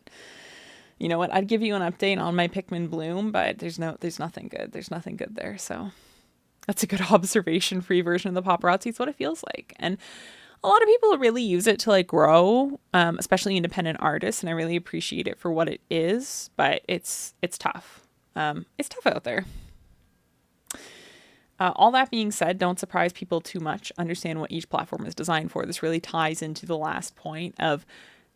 Speaker 1: You know what? I'd give you an update on my Pikmin Bloom, but there's nothing good. There's nothing good there. So that's a good observation-free version of the paparazzi. It's what it feels like. And a lot of people really use it to like grow, especially independent artists. And I really appreciate it for what it is, but it's tough. It's tough out there. All that being said, don't surprise people too much. Understand what each platform is designed for. This really ties into the last point of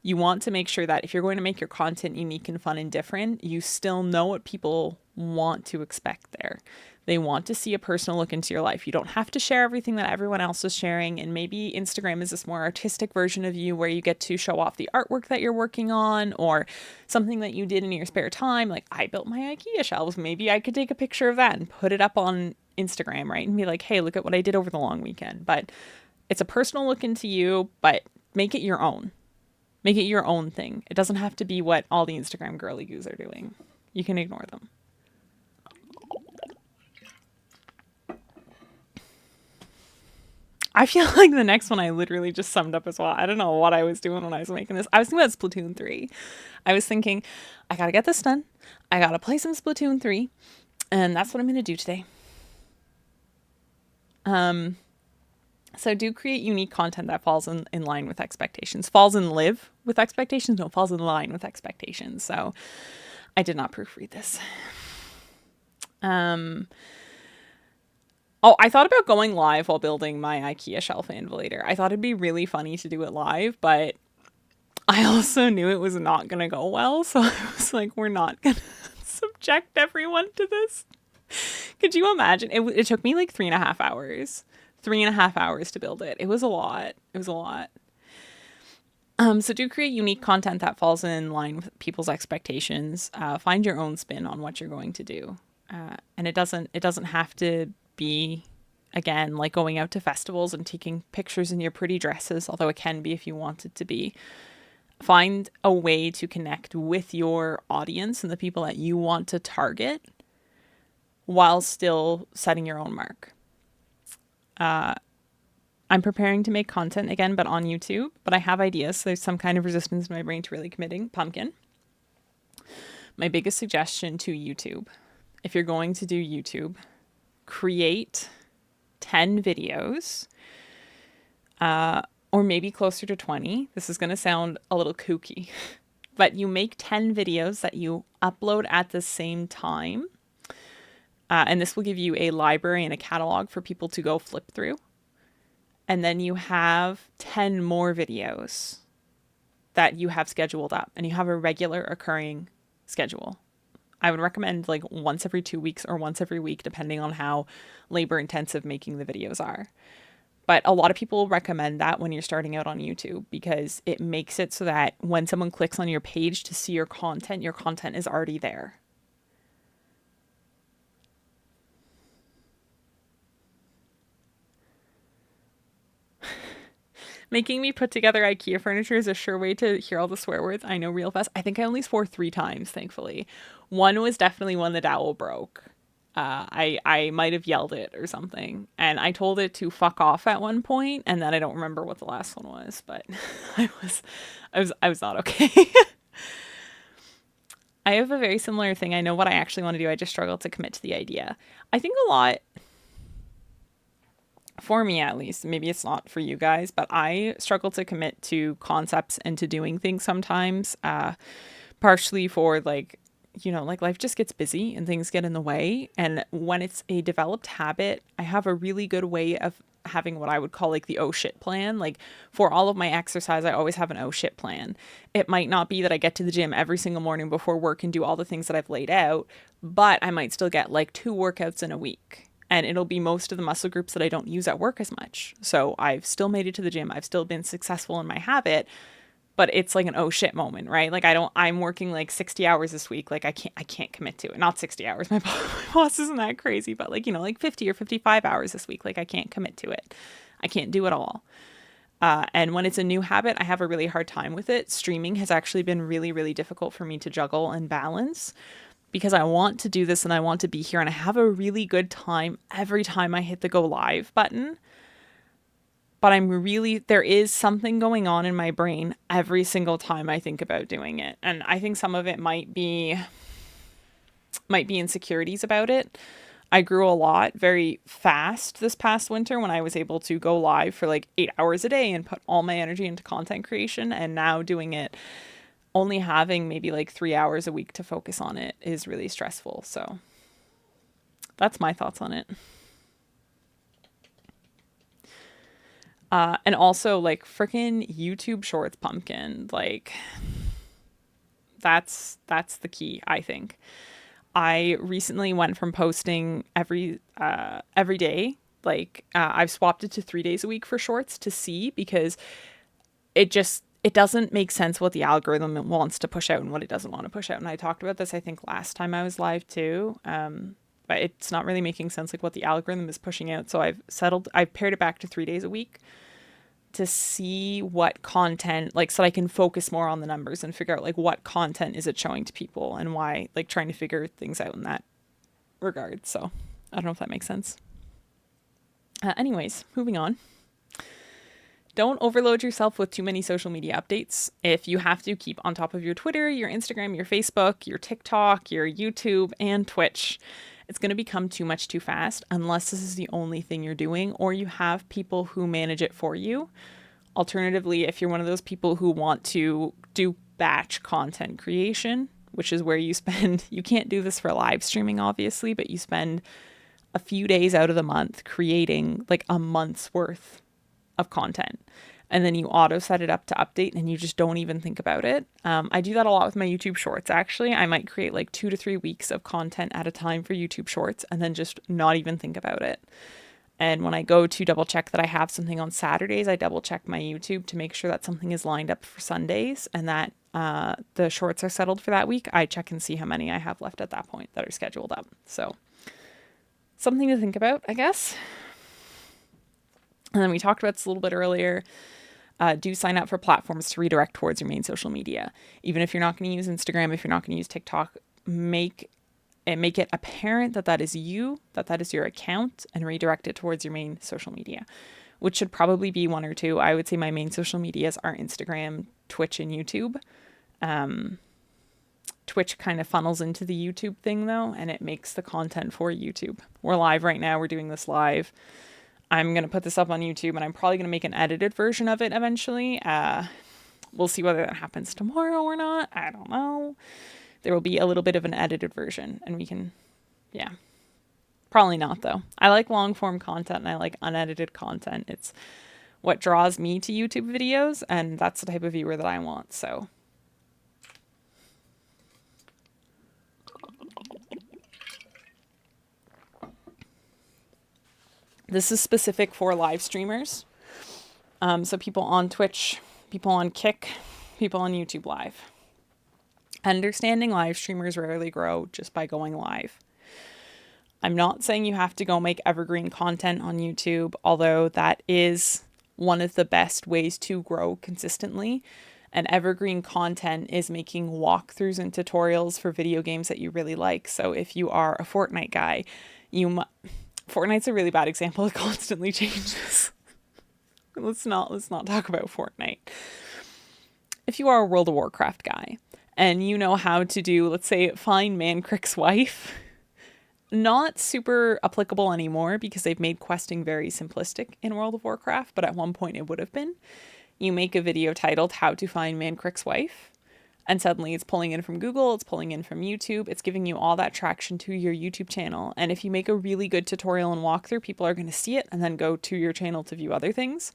Speaker 1: you want to make sure that if you're going to make your content unique and fun and different, you still know what people want to expect there. They want to see a personal look into your life. You don't have to share everything that everyone else is sharing. And maybe Instagram is this more artistic version of you where you get to show off the artwork that you're working on or something that you did in your spare time. Like I built my IKEA shelves. Maybe I could take a picture of that and put it up on Instagram, right? And be like, hey, look at what I did over the long weekend. But it's a personal look into you, but make it your own. Make it your own thing. It doesn't have to be what all the Instagram girly goos are doing. You can ignore them. I feel like the next one I literally just summed up as well. I don't know what I was doing when I was making this. I was thinking about Splatoon 3. I was thinking, I gotta get this done. I gotta play some Splatoon 3. And that's what I'm gonna do today. So do create unique content that falls in line with expectations. Falls in live with expectations? No, falls in line with expectations. So I did not proofread this. Oh, I thought about going live while building my IKEA shelf anvilator. I thought it'd be really funny to do it live, but I also knew it was not going to go well. So I was like, we're not going to subject everyone to this. Could you imagine? It took me like 3.5 hours. 3.5 hours to build it. It was a lot. So do create unique content that falls in line with people's expectations. Find your own spin on what you're going to do. And it doesn't have to be, again, like going out to festivals and taking pictures in your pretty dresses, although it can be if you want it to be. Find a way to connect with your audience and the people that you want to target while still setting your own mark. I'm preparing to make content again, but on YouTube, but I have ideas. So there's some kind of resistance in my brain to really committing. Pumpkin. My biggest suggestion to YouTube, if you're going to do YouTube, create 10 videos, or maybe closer to 20. This is going to sound a little kooky, but you make 10 videos that you upload at the same time. And this will give you a library and a catalog for people to go flip through. And then you have 10 more videos that you have scheduled up, and you have a regular occurring schedule. I would recommend like once every 2 weeks or once every week, depending on how labor intensive making the videos are. But a lot of people recommend that when you're starting out on YouTube, because it makes it so that when someone clicks on your page to see your content is already there. Making me put together IKEA furniture is a sure way to hear all the swear words. I know real fast. I think I only swore 3 times, thankfully. One was definitely when the dowel broke. I might have yelled it or something. And I told it to fuck off at one point, and then I don't remember what the last one was, but I was not okay. I have a very similar thing. I know what I actually want to do. I just struggle to commit to the idea. I think a lot, for me at least, maybe it's not for you guys, but I struggle to commit to concepts and to doing things sometimes, partially for like, you know, like life just gets busy and things get in the way. And when it's a developed habit, I have a really good way of having what I would call like the oh shit plan. Like for all of my exercise, I always have an oh shit plan. It might not be that I get to the gym every single morning before work and do all the things that I've laid out, but I might still get like 2 workouts in a week. And it'll be most of the muscle groups that I don't use at work as much. So I've still made it to the gym. I've still been successful in my habit, but it's like an oh shit moment, right? Like I'm working like 60 hours this week. Like I can't commit to it. Not 60 hours. My boss isn't that crazy, but like, you know, like 50 or 55 hours this week. Like I can't commit to it. I can't do it all. And when it's a new habit, I have a really hard time with it. Streaming has actually been really, really difficult for me to juggle and balance, because I want to do this and I want to be here, and I have a really good time every time I hit the go live button. But there is something going on in my brain every single time I think about doing it. And I think some of it might be insecurities about it. I grew a lot very fast this past winter when I was able to go live for like 8 hours a day and put all my energy into content creation. And now doing it, only having maybe like 3 hours a week to focus on it, is really stressful. So that's my thoughts on it. And also like freaking YouTube shorts, Pumpkin, like that's the key, I think. I recently went from posting every day. Like I've swapped it to 3 days a week for shorts to see, because it doesn't make sense what the algorithm wants to push out and what it doesn't want to push out. And I talked about this, I think, last time I was live too. But it's not really making sense, like what the algorithm is pushing out. So I've paired it back to 3 days a week to see what content, like, so I can focus more on the numbers and figure out like what content is it showing to people and why, like trying to figure things out in that regard. So I don't know if that makes sense. Anyways, moving on. Don't overload yourself with too many social media updates. If you have to, keep on top of your Twitter, your Instagram, your Facebook, your TikTok, your YouTube, and Twitch. It's going to become too much too fast unless this is the only thing you're doing, or you have people who manage it for you. Alternatively, if you're one of those people who want to do batch content creation, which is where you can't do this for live streaming, obviously, but you spend a few days out of the month creating like a month's worth of content. And then you auto set it up to update and you just don't even think about it. I do that a lot with my YouTube shorts, actually. I might create like 2 to 3 weeks of content at a time for YouTube shorts and then just not even think about it. And when I go to double check that I have something on Saturdays, I double check my YouTube to make sure that something is lined up for Sundays and that the shorts are settled for that week. I check and see how many I have left at that point that are scheduled up. So something to think about, I guess. And then we talked about this a little bit earlier. Do sign up for platforms to redirect towards your main social media. Even if you're not going to use Instagram, if you're not going to use TikTok, make and make it apparent that that is you, that that is your account, and redirect it towards your main social media, which should probably be one or two. I would say my main social medias are Instagram, Twitch, and YouTube. Twitch kind of funnels into the YouTube thing though, and it makes the content for YouTube. We're live right now. We're doing this live. I'm going to put this up on YouTube, and I'm probably going to make an edited version of it eventually. We'll see whether that happens tomorrow or not. I don't know. There will be a little bit of an edited version, and we can, yeah. Probably not though. I like long form content and I like unedited content. It's what draws me to YouTube videos, and that's the type of viewer that I want. So this is specific for live streamers. So people on Twitch, people on Kick, people on YouTube Live. Understanding live streamers rarely grow just by going live. I'm not saying you have to go make evergreen content on YouTube, although that is one of the best ways to grow consistently. And evergreen content is making walkthroughs and tutorials for video games that you really like. So if you are a Fortnite guy, Fortnite's a really bad example. It constantly changes. Let's not talk about Fortnite. If you are a World of Warcraft guy and you know how to do, let's say, find Mancrick's wife, not super applicable anymore because they've made questing very simplistic in World of Warcraft, but at one point it would have been. You make a video titled How to Find Mancrick's Wife, and suddenly it's pulling in from Google, it's pulling in from YouTube, it's giving you all that traction to your YouTube channel. And if you make a really good tutorial and walkthrough, people are going to see it and then go to your channel to view other things.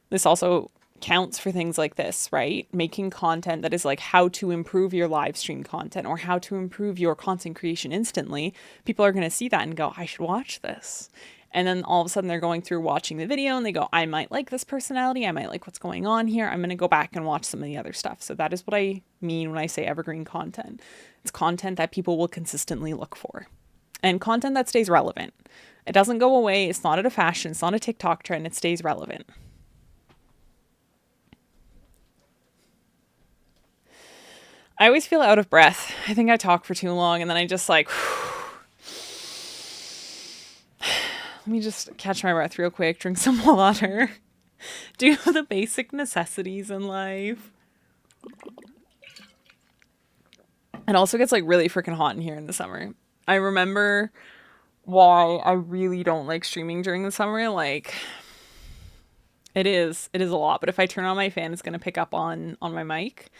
Speaker 1: This also counts for things like this, right? Making content that is like how to improve your live stream content or how to improve your content creation instantly. People are going to see that and go, I should watch this. And then all of a sudden they're going through watching the video and they go, I might like this personality. I might like what's going on here. I'm going to go back and watch some of the other stuff. So that is what I mean when I say evergreen content. It's content that people will consistently look for and content that stays relevant. It doesn't go away. It's not at a fashion. It's not a TikTok trend. It stays relevant. I always feel out of breath. I think I talk for too long and then I just like, let me just catch my breath real quick, drink some water, do the basic necessities in life. It also gets like really freaking hot in here in the summer. I remember why I really don't like streaming during the summer. Like it is a lot, but if I turn on my fan, it's going to pick up on my mic.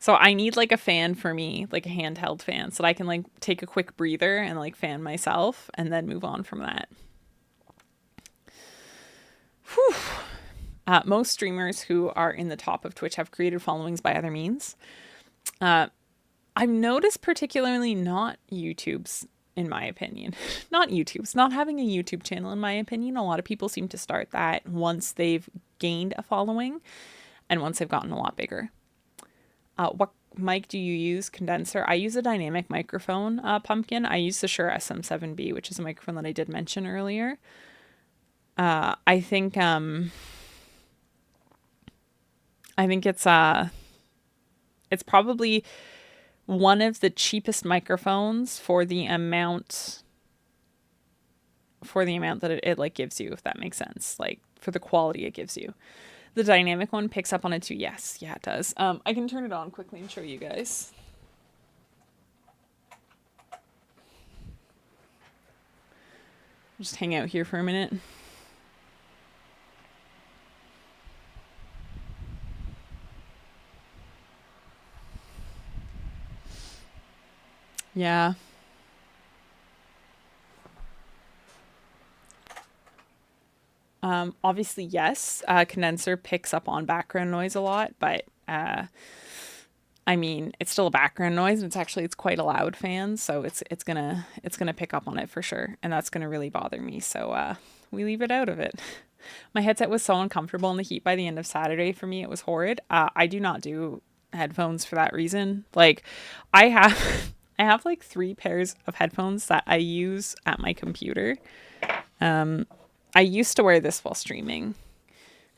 Speaker 1: So I need like a fan for me, like a handheld fan, so that I can like take a quick breather and like fan myself and then move on from that. Whew. Most streamers who are in the top of Twitch have created followings by other means. I've noticed particularly not YouTube's, in my opinion, not having a YouTube channel, in my opinion. A lot of people seem to start that once they've gained a following and once they've gotten a lot bigger. What mic do you use? Condenser. I use a dynamic microphone, Pumpkin. I use the Shure SM7B, which is a microphone that I did mention earlier. I think it's probably one of the cheapest microphones for the amount that it like gives you, if that makes sense. Like for the quality it gives you. The dynamic one picks up on it too. Yes. Yeah, it does. I can turn it on quickly and show you guys. Just hang out here for a minute. Yeah. Obviously, yes, condenser picks up on background noise a lot, but I mean, it's still a background noise, and it's quite a loud fan, so it's gonna pick up on it for sure, and that's gonna really bother me. So we leave it out of it. My headset was so uncomfortable in the heat by the end of Saturday. For me, it was horrid. I do not do headphones for that reason. Like, I have like 3 pairs of headphones that I use at my computer. I used to wear this while streaming.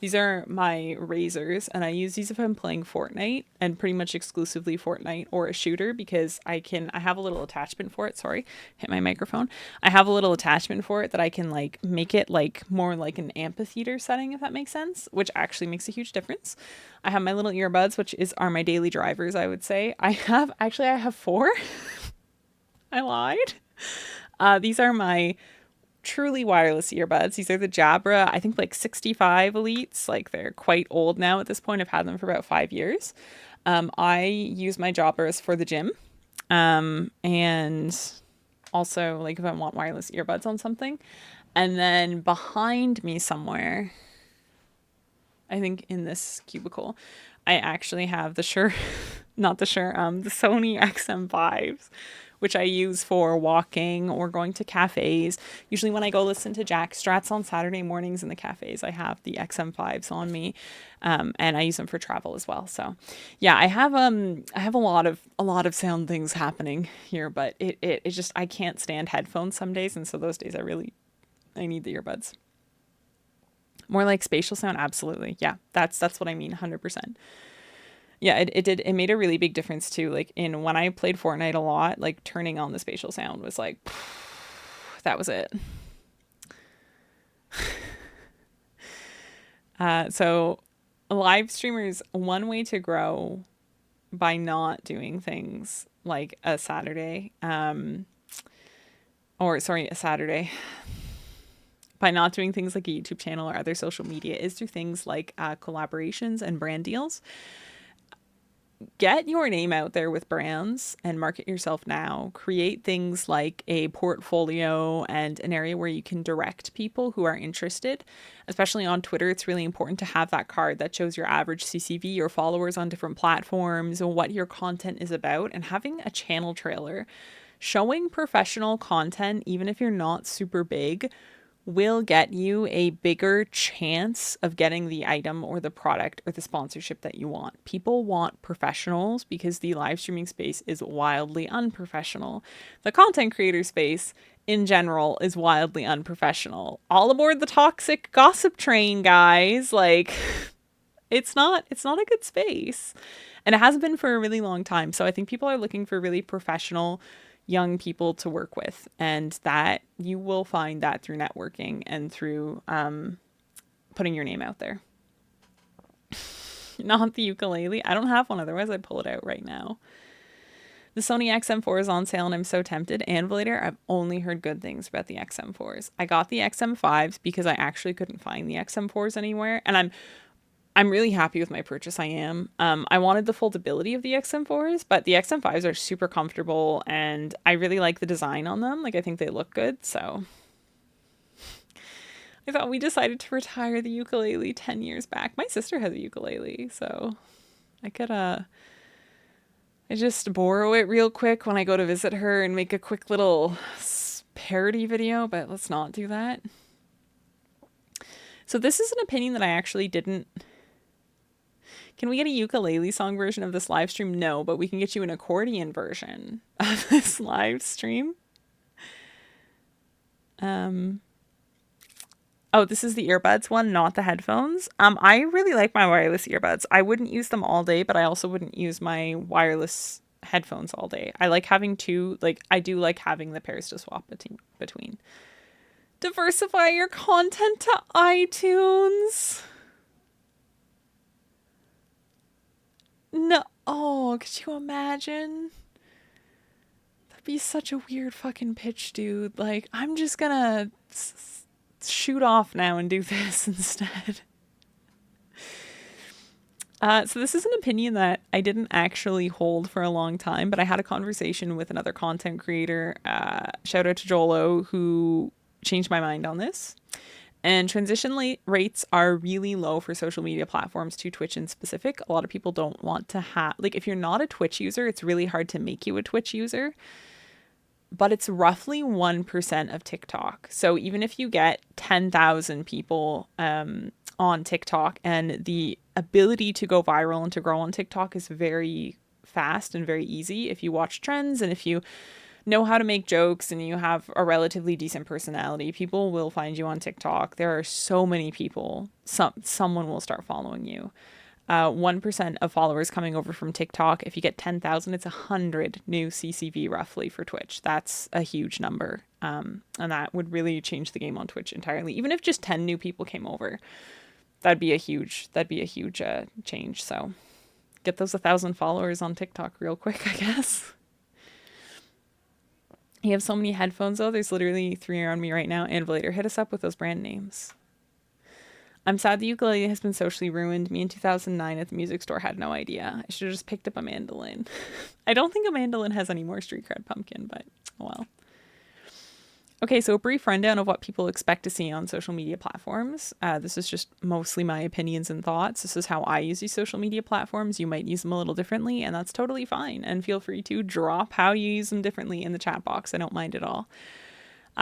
Speaker 1: These are my razors, and I use these if I'm playing Fortnite, and pretty much exclusively Fortnite or a shooter, because I have a little attachment for it. Sorry, hit my microphone. I have a little attachment for it that I can like make it like more like an amphitheater setting, if that makes sense, which actually makes a huge difference. I have my little earbuds, which are my daily drivers, I would say. I have four. I lied. These are my truly wireless earbuds. These are the Jabra, I think like 65 Elites. Like they're quite old now at this point. I've had them for about 5 years. I use my Jabras for the gym. And also like if I want wireless earbuds on something. And then behind me somewhere, I think in this cubicle, I actually have the the Sony XM5s, which I use for walking or going to cafes. Usually when I go listen to Jack Strats on Saturday mornings in the cafes, I have the XM5s on me, and I use them for travel as well. So yeah, I have a lot of sound things happening here, but it just, I can't stand headphones some days, and so those days I need the earbuds. More like spatial sound, absolutely. Yeah, that's what I mean, 100%. Yeah, it made a really big difference too. Like in when I played Fortnite a lot, like turning on the spatial sound was like that was it. So live streamers, one way to grow by not doing things like a Saturday, a Saturday, by not doing things like a YouTube channel or other social media, is through things like collaborations and brand deals. Get your name out there with brands and market yourself now. Create things like a portfolio and an area where you can direct people who are interested. Especially on Twitter, it's really important to have that card that shows your average CCV, your followers on different platforms, what your content is about, and having a channel trailer. Showing professional content, even if you're not super big, will get you a bigger chance of getting the item or the product or the sponsorship that you want. People want professionals because the live streaming space is wildly unprofessional. The content creator space in general is wildly unprofessional. All aboard the toxic gossip train, guys. Like it's not a good space. And it hasn't been for a really long time. So I think people are looking for really professional young people to work with, and that you will find that through networking and through putting your name out there. Not the ukulele. I don't have one, otherwise I'd pull it out right now. The Sony XM4 is on sale and I'm so tempted. Anvilator, I've only heard good things about the XM4s. I got the XM5s because I actually couldn't find the XM4s anywhere, and I'm really happy with my purchase. I am. I wanted the foldability of the XM4s, but the XM5s are super comfortable and I really like the design on them. Like I think they look good. So I thought we decided to retire the ukulele 10 years back. My sister has a ukulele, so I could I just borrow it real quick when I go to visit her and make a quick little parody video, but let's not do that. So this is an opinion that I actually didn't. Can we get a ukulele song version of this live stream? No, but we can get you an accordion version of this live stream. Oh, this is the earbuds one, not the headphones. I really like my wireless earbuds. I wouldn't use them all day, but I also wouldn't use my wireless headphones all day. I like having two, like I do like having the pairs to swap between. Diversify your content to iTunes. No. Oh, could you imagine? That'd be such a weird fucking pitch, dude. Like, I'm just gonna shoot off now and do this instead. So this is an opinion that I didn't actually hold for a long time, but I had a conversation with another content creator, shout out to Jolo, who changed my mind on this. And transition rates are really low for social media platforms to Twitch in specific. A lot of people don't want to have, like, if you're not a Twitch user, it's really hard to make you a Twitch user. But it's roughly 1% of TikTok. So even if you get 10,000 people on TikTok, and the ability to go viral and to grow on TikTok is very fast and very easy if you watch trends and if you know how to make jokes and you have a relatively decent personality, people will find you on TikTok. There are so many people. Someone will start following you. 1% of followers coming over from TikTok. If you get 10,000, it's 100 new CCV roughly for Twitch. That's a huge number. And that would really change the game on Twitch entirely. Even if just 10 new people came over, that'd be a huge change. So get those 1,000 followers on TikTok real quick, I guess. You have so many headphones though. There's literally 3 around me right now. And later, hit us up with those brand names. I'm sad the ukulele has been socially ruined. Me in 2009 at the music store had no idea. I should have just picked up a mandolin. I don't think a mandolin has any more street cred, Pumpkin, but oh well. Okay, so a brief rundown of what people expect to see on social media platforms. This is just mostly my opinions and thoughts. This is how I use these social media platforms. You might use them a little differently, and that's totally fine. And feel free to drop how you use them differently in the chat box. I don't mind at all.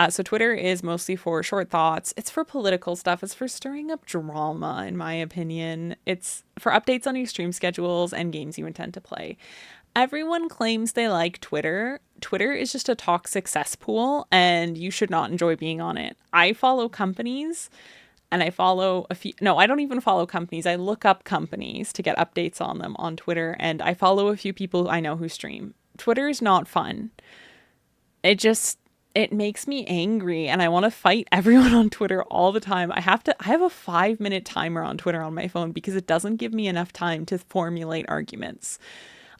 Speaker 1: So Twitter is mostly for short thoughts. It's for political stuff. It's for stirring up drama, in my opinion. It's for updates on your stream schedules and games you intend to play. Everyone claims they like Twitter. Twitter is just a toxic cesspool, and you should not enjoy being on it. I follow companies, and I follow a few... No, I don't even follow companies. I look up companies to get updates on them on Twitter, and I follow a few people I know who stream. Twitter is not fun. It makes me angry and I want to fight everyone on Twitter all the time. I have a 5-minute timer on Twitter on my phone because it doesn't give me enough time to formulate arguments.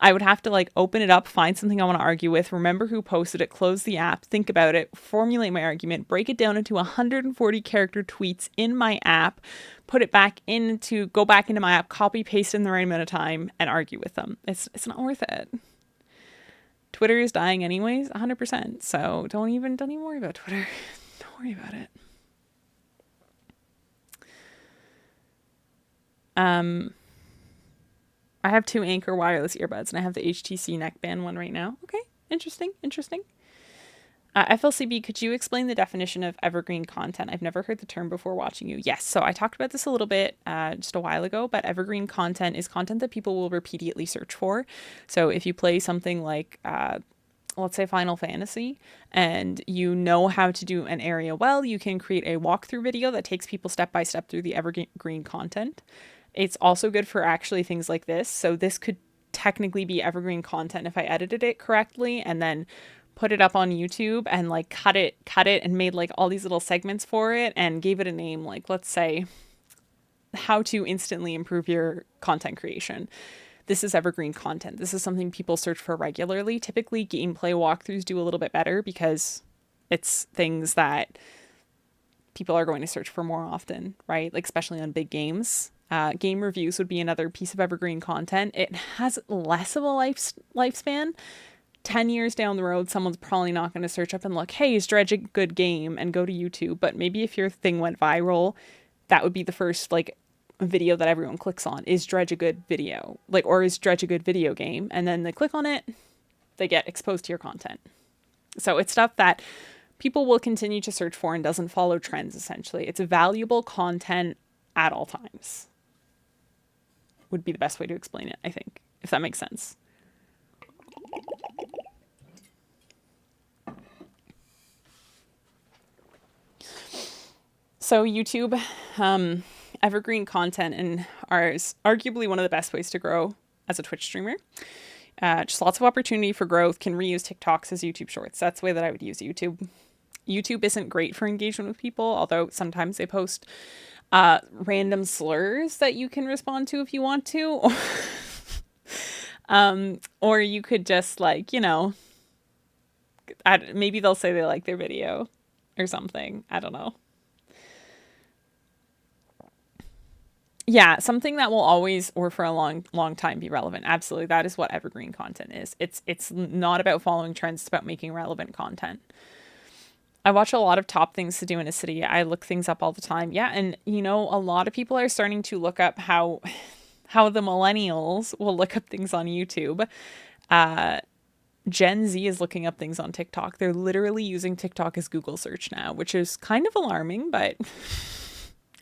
Speaker 1: I would have to open it up, find something I want to argue with, remember who posted it, close the app, think about it, formulate my argument, break it down into 140 character tweets in my app, go back into my app, copy paste in the right amount of time and argue with them. It's not worth it. Twitter is dying anyways, 100%. So don't even worry about Twitter. Don't worry about it. I have 2 Anchor wireless earbuds and I have the HTC neckband one right now. Okay, interesting. FLCB, could you explain the definition of evergreen content? I've never heard the term before watching you. Yes, so I talked about this a little bit just a while ago, but evergreen content is content that people will repeatedly search for. So if you play something like, let's say Final Fantasy, and you know how to do an area well, you can create a walkthrough video that takes people step by step through the evergreen content. It's also good for actually things like this. So this could technically be evergreen content if I edited it correctly and then put it up on YouTube and cut it and made all these little segments for it and gave it a name, let's say how to instantly improve your content creation. This is evergreen content. This is something people search for regularly. Typically gameplay walkthroughs do a little bit better because it's things that people are going to search for more often, right? Especially on big games. Game reviews would be another piece of evergreen content. It has less of a lifespan. 10 years down the road, someone's probably not going to search up and look, hey, is Dredge a good game? And go to YouTube. But maybe if your thing went viral, that would be the first video that everyone clicks on. Is Dredge a good video? Or is Dredge a good video game? And then they click on it, they get exposed to your content. So it's stuff that people will continue to search for and doesn't follow trends, essentially. It's valuable content at all times. Would be the best way to explain it, I think, if that makes sense. So YouTube, evergreen content and is arguably one of the best ways to grow as a Twitch streamer. Just lots of opportunity for growth. Can reuse TikToks as YouTube shorts. That's the way that I would use YouTube. YouTube isn't great for engagement with people, although sometimes they post random slurs that you can respond to if you want to. Or you could just maybe they'll say they like their video or something. I don't know. Yeah, something that will always or for a long time be relevant. Absolutely. That is what evergreen content is. It's not about following trends, it's about making relevant content. I watch a lot of top things to do in a city. I look things up all the time. Yeah, and a lot of people are starting to look up how the millennials will look up things on YouTube. Gen Z is looking up things on TikTok. They're literally using TikTok as Google search now, which is kind of alarming, but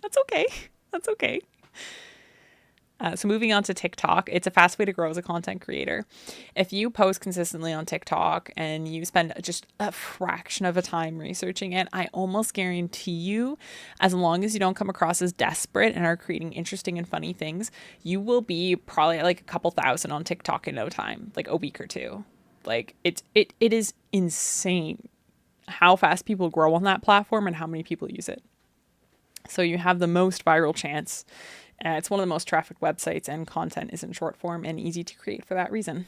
Speaker 1: that's okay. That's okay. So moving on to TikTok, it's a fast way to grow as a content creator. If you post consistently on TikTok and you spend just a fraction of a time researching it, I almost guarantee you, as long as you don't come across as desperate and are creating interesting and funny things, you will be probably at like a couple thousand on TikTok in no time, like a week or two. Like it is insane how fast people grow on that platform and how many people use it. So you have the most viral chance. It's one of the most trafficked websites, and content is in short form and easy to create for that reason.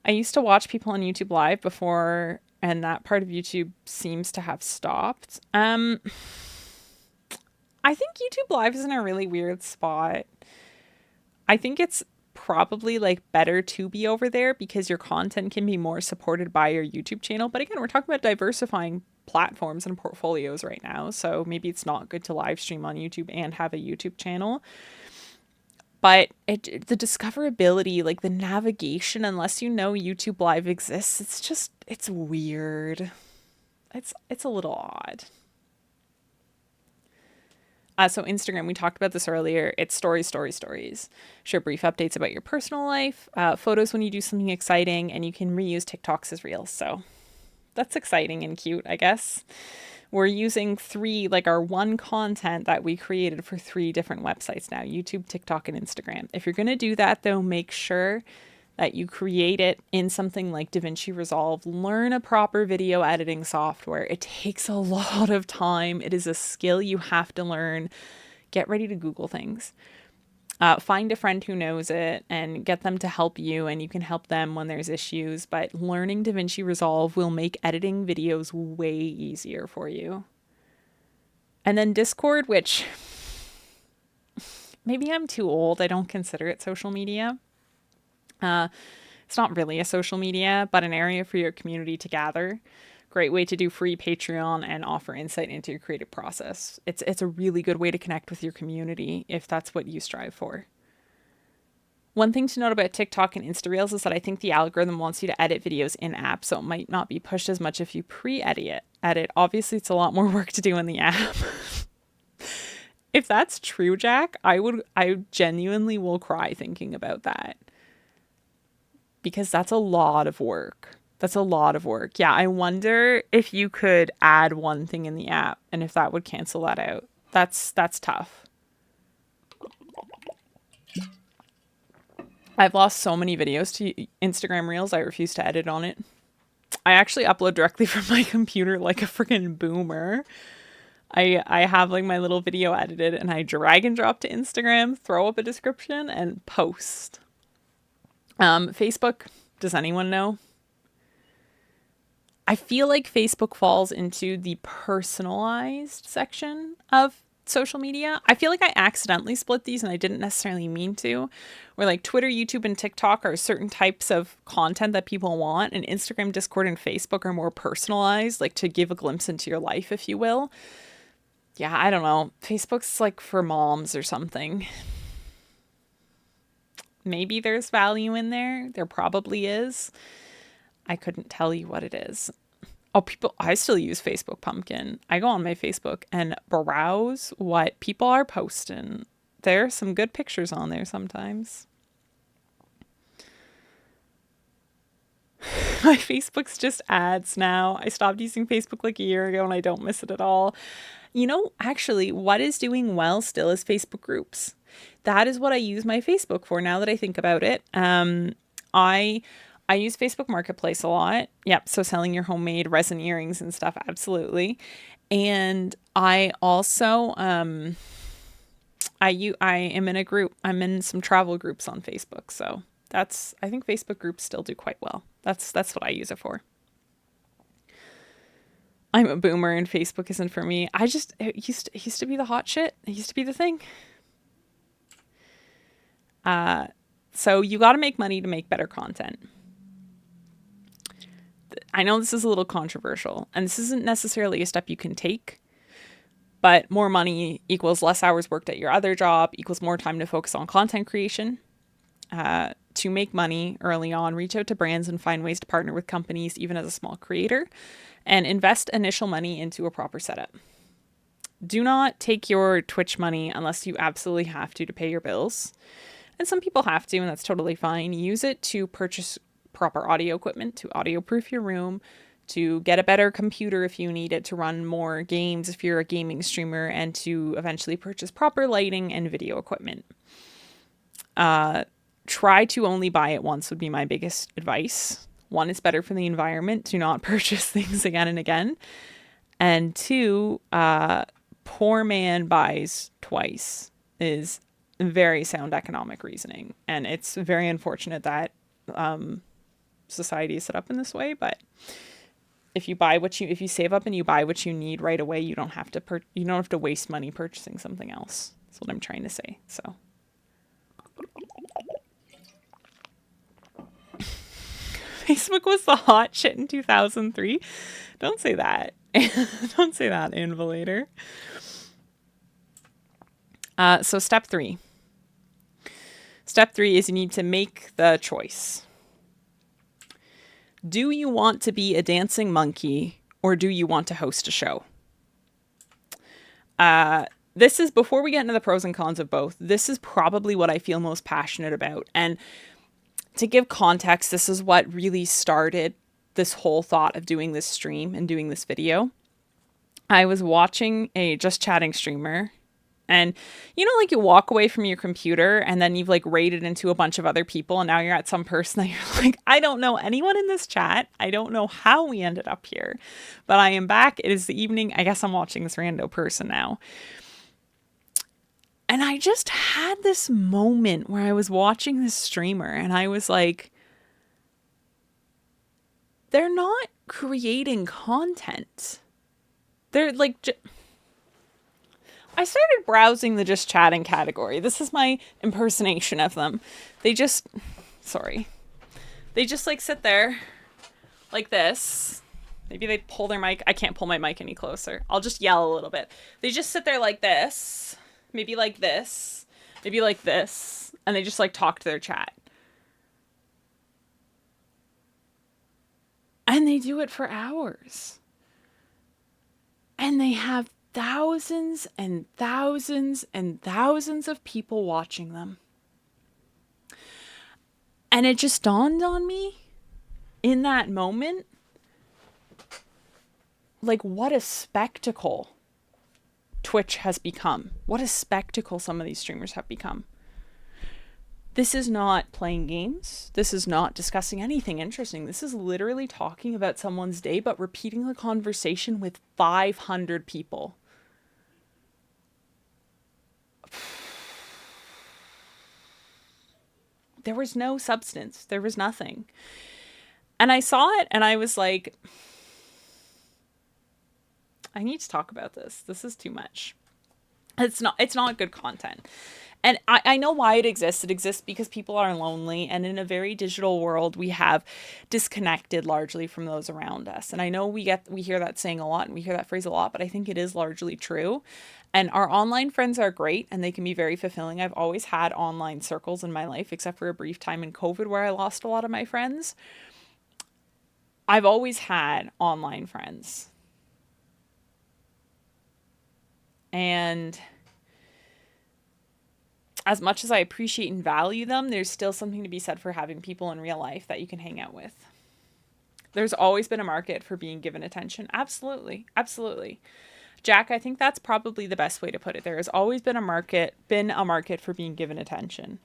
Speaker 1: I used to watch people on YouTube Live before, and that part of YouTube seems to have stopped. I think YouTube Live is in a really weird spot. I think it's probably like better to be over there because your content can be more supported by your YouTube channel. But again, we're talking about diversifying platforms and portfolios right now. So maybe it's not good to live stream on YouTube and have a YouTube channel. But the discoverability, like the navigation, unless you know YouTube Live exists, it's weird. It's a little odd. So Instagram, we talked about this earlier. It's stories. Share brief updates about your personal life, photos when you do something exciting, and you can reuse TikToks as reels. So that's exciting and cute, I guess. We're using our one content that we created for 3 different websites now: YouTube, TikTok, and Instagram. If you're going to do that, though, make sure that you create it in something like DaVinci Resolve. Learn a proper video editing software. It takes a lot of time. It is a skill you have to learn. Get ready to Google things. Find a friend who knows it and get them to help you, and you can help them when there's issues. But learning DaVinci Resolve will make editing videos way easier for you. And then Discord, which maybe I'm too old. I don't consider it social media. It's not really a social media, but an area for your community to gather. Great way to do free Patreon and offer insight into your creative process. It's a really good way to connect with your community if that's what you strive for. One thing to note about TikTok and Insta Reels is that I think the algorithm wants you to edit videos in app, so it might not be pushed as much if you pre-edit it. Obviously, it's a lot more work to do in the app. If that's true, Jack, I genuinely will cry thinking about that. Because that's a lot of work. Yeah, I wonder if you could add one thing in the app and if that would cancel that out. That's tough. I've lost so many videos to Instagram Reels. I refuse to edit on it. I actually upload directly from my computer like a freaking boomer. I have like my little video edited and I drag and drop to Instagram, throw up a description, and post. Facebook, does anyone know? I feel like Facebook falls into the personalized section of social media. I feel like I accidentally split these and I didn't necessarily mean to. Where like Twitter, YouTube, and TikTok are certain types of content that people want, and Instagram, Discord, and Facebook are more personalized, like to give a glimpse into your life, if you will. Yeah, I don't know. Facebook's like for moms or something. Maybe there's value in there. There probably is. I couldn't tell you what it is. Oh, I still use Facebook Pumpkin. I go on my Facebook and browse what people are posting. There's some good pictures on there sometimes. My Facebook's just ads now. I stopped using Facebook like a year ago and I don't miss it at all. You know, actually, what is doing well still is Facebook groups. That is what I use my Facebook for now that I think about it. I use Facebook Marketplace a lot. Yep. So selling your homemade resin earrings and stuff. Absolutely. And I also, I am in a group. I'm in some travel groups on Facebook. So I think Facebook groups still do quite well. That's what I use it for. I'm a boomer and Facebook isn't for me. It used to be the hot shit. It used to be the thing. So you got to make money to make better content. I know this is a little controversial, and this isn't necessarily a step you can take, but more money equals less hours worked at your other job, equals more time to focus on content creation. To make money early on, reach out to brands and find ways to partner with companies, even as a small creator, and invest initial money into a proper setup. Do not take your Twitch money unless you absolutely have to pay your bills. And some people have to, and that's totally fine. Use it to purchase proper audio equipment, to audio-proof your room, to get a better computer if you need it to run more games if you're a gaming streamer, and to eventually purchase proper lighting and video equipment. Try to only buy it once would be my biggest advice. One, it's better for the environment to not purchase things again and again. And two, poor man buys twice is very sound economic reasoning. And it's very unfortunate that society is set up in this way, but if you save up and you buy what you need right away, you don't have to waste money purchasing something else. That's what I'm trying to say. So Facebook was the hot shit in 2003. Don't say that. Don't say that, Invalidator. So step 3. Step 3 is you need to make the choice. Do you want to be a dancing monkey or do you want to host a show? This is, before we get into the pros and cons of both, this is probably what I feel most passionate about. And to give context, this is what really started this whole thought of doing this stream and doing this video. I was watching a Just Chatting streamer, and you know, like you walk away from your computer and then you've like raided into a bunch of other people and now you're at some person that you're like, I don't know anyone in this chat. I don't know how we ended up here, but I am back. It is the evening. I guess I'm watching this rando person now. And I just had this moment where I was watching this streamer and I was like, they're not creating content. They're like, I started browsing the Just Chatting category. This is my impersonation of them. They just like sit there like this. Maybe they pull their mic. I can't pull my mic any closer. I'll just yell a little bit. They just sit there like this, maybe like this, maybe like this, and they just like talk to their chat. And they do it for hours. And they have thousands and thousands and thousands of people watching them. And it just dawned on me in that moment, like what a spectacle Twitch has become. What a spectacle some of these streamers have become. This is not playing games. This is not discussing anything interesting. This is literally talking about someone's day, but repeating the conversation with 500 people. There was no substance. There was nothing. And I saw it and I was like, I need to talk about this. This is too much. It's not good content. And I know why it exists. It exists because people are lonely. And in a very digital world, we have disconnected largely from those around us. And I know we hear that saying a lot and we hear that phrase a lot, but I think it is largely true. And our online friends are great and they can be very fulfilling. I've always had online circles in my life, except for a brief time in COVID where I lost a lot of my friends. I've always had online friends. And as much as I appreciate and value them, there's still something to be said for having people in real life that you can hang out with. There's always been a market for being given attention. Absolutely. Absolutely. Jack, I think that's probably the best way to put it. There has always been a market for being given attention.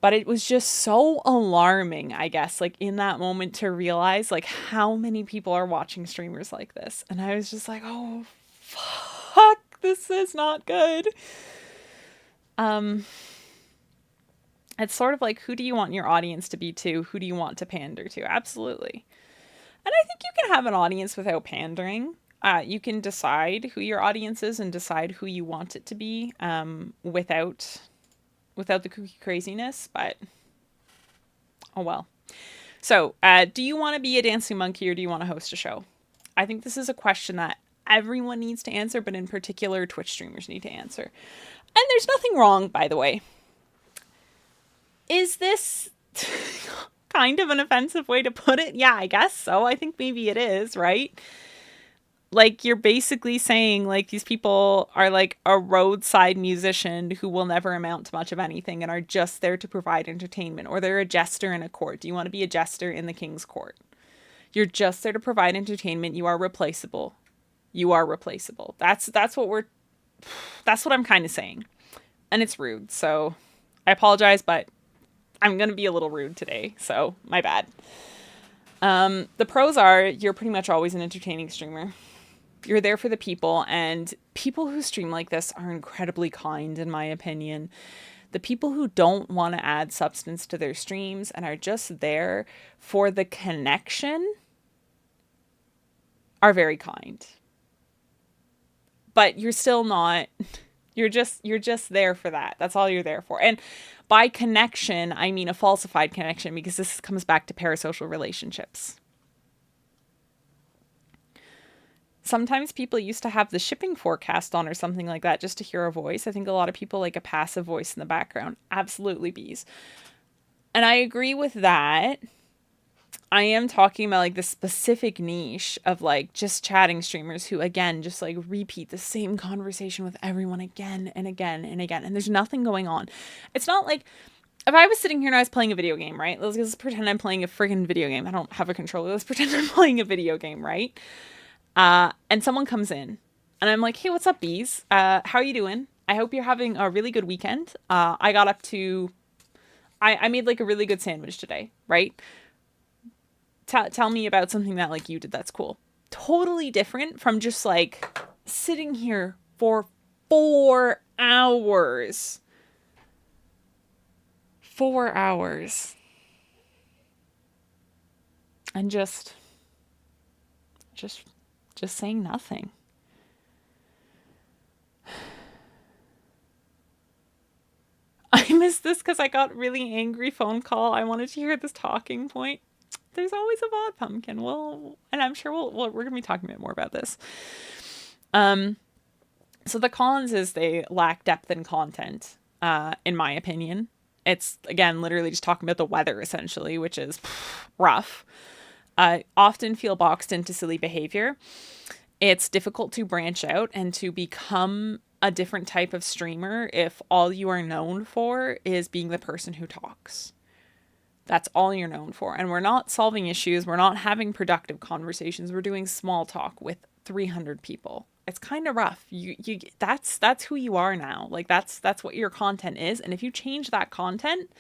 Speaker 1: But it was just so alarming, I guess, like in that moment to realize like how many people are watching streamers like this. And I was just like, oh, fuck, this is not good. It's sort of like, who do you want your audience to be to? Who do you want to pander to? Absolutely. And I think you can have an audience without pandering. You can decide who your audience is and decide who you want it to be, without the kooky craziness, but oh well. So, do you want to be a dancing monkey or do you want to host a show? I think this is a question that everyone needs to answer, but in particular, Twitch streamers need to answer. And there's nothing wrong, by the way. Is this kind of an offensive way to put it? Yeah, I guess so. I think maybe it is, right? Like, you're basically saying, like, these people are like a roadside musician who will never amount to much of anything and are just there to provide entertainment, or they're a jester in a court. Do you want to be a jester in the king's court? You're just there to provide entertainment. You are replaceable. You are replaceable. That's what I'm kind of saying. And it's rude. So I apologize, but I'm going to be a little rude today. So my bad. The pros are you're pretty much always an entertaining streamer. You're there for the people, and people who stream like this are incredibly kind, in my opinion. The people who don't want to add substance to their streams and are just there for the connection are very kind. But you're still not, you're just there for that. That's all you're there for. And by connection, I mean a falsified connection, because this comes back to parasocial relationships. Sometimes people used to have the shipping forecast on or something like that just to hear a voice. I think a lot of people like a passive voice in the background. Absolutely, bees. And I agree with that. I am talking about like the specific niche of like just chatting streamers who, again, just like repeat the same conversation with everyone again and again and again. And there's nothing going on. It's not like if I was sitting here and I was playing a video game, right? Let's pretend I'm playing a friggin' video game. I don't have a controller. Let's pretend I'm playing a video game, right? And someone comes in and I'm like, hey, what's up, bees? How are you doing? I hope you're having a really good weekend. I got up to, I made like a really good sandwich today, right? Tell me about something that like you did that's cool. Totally different from just like sitting here for 4 hours. 4 hours. And just saying nothing. I missed this because I got really angry phone call. I wanted to hear this talking point. There's always a VOD pumpkin. Well, and I'm sure we're going to be talking a bit more about this. So the cons is they lack depth and content, in my opinion. It's, again, literally just talking about the weather, essentially, which is rough. Often feel boxed into silly behavior. It's difficult to branch out and to become a different type of streamer if all you are known for is being the person who talks. That's all you're known for. And we're not solving issues. We're not having productive conversations. We're doing small talk with 300 people. It's kind of rough. That's who you are now. Like that's what your content is. And if you change that content,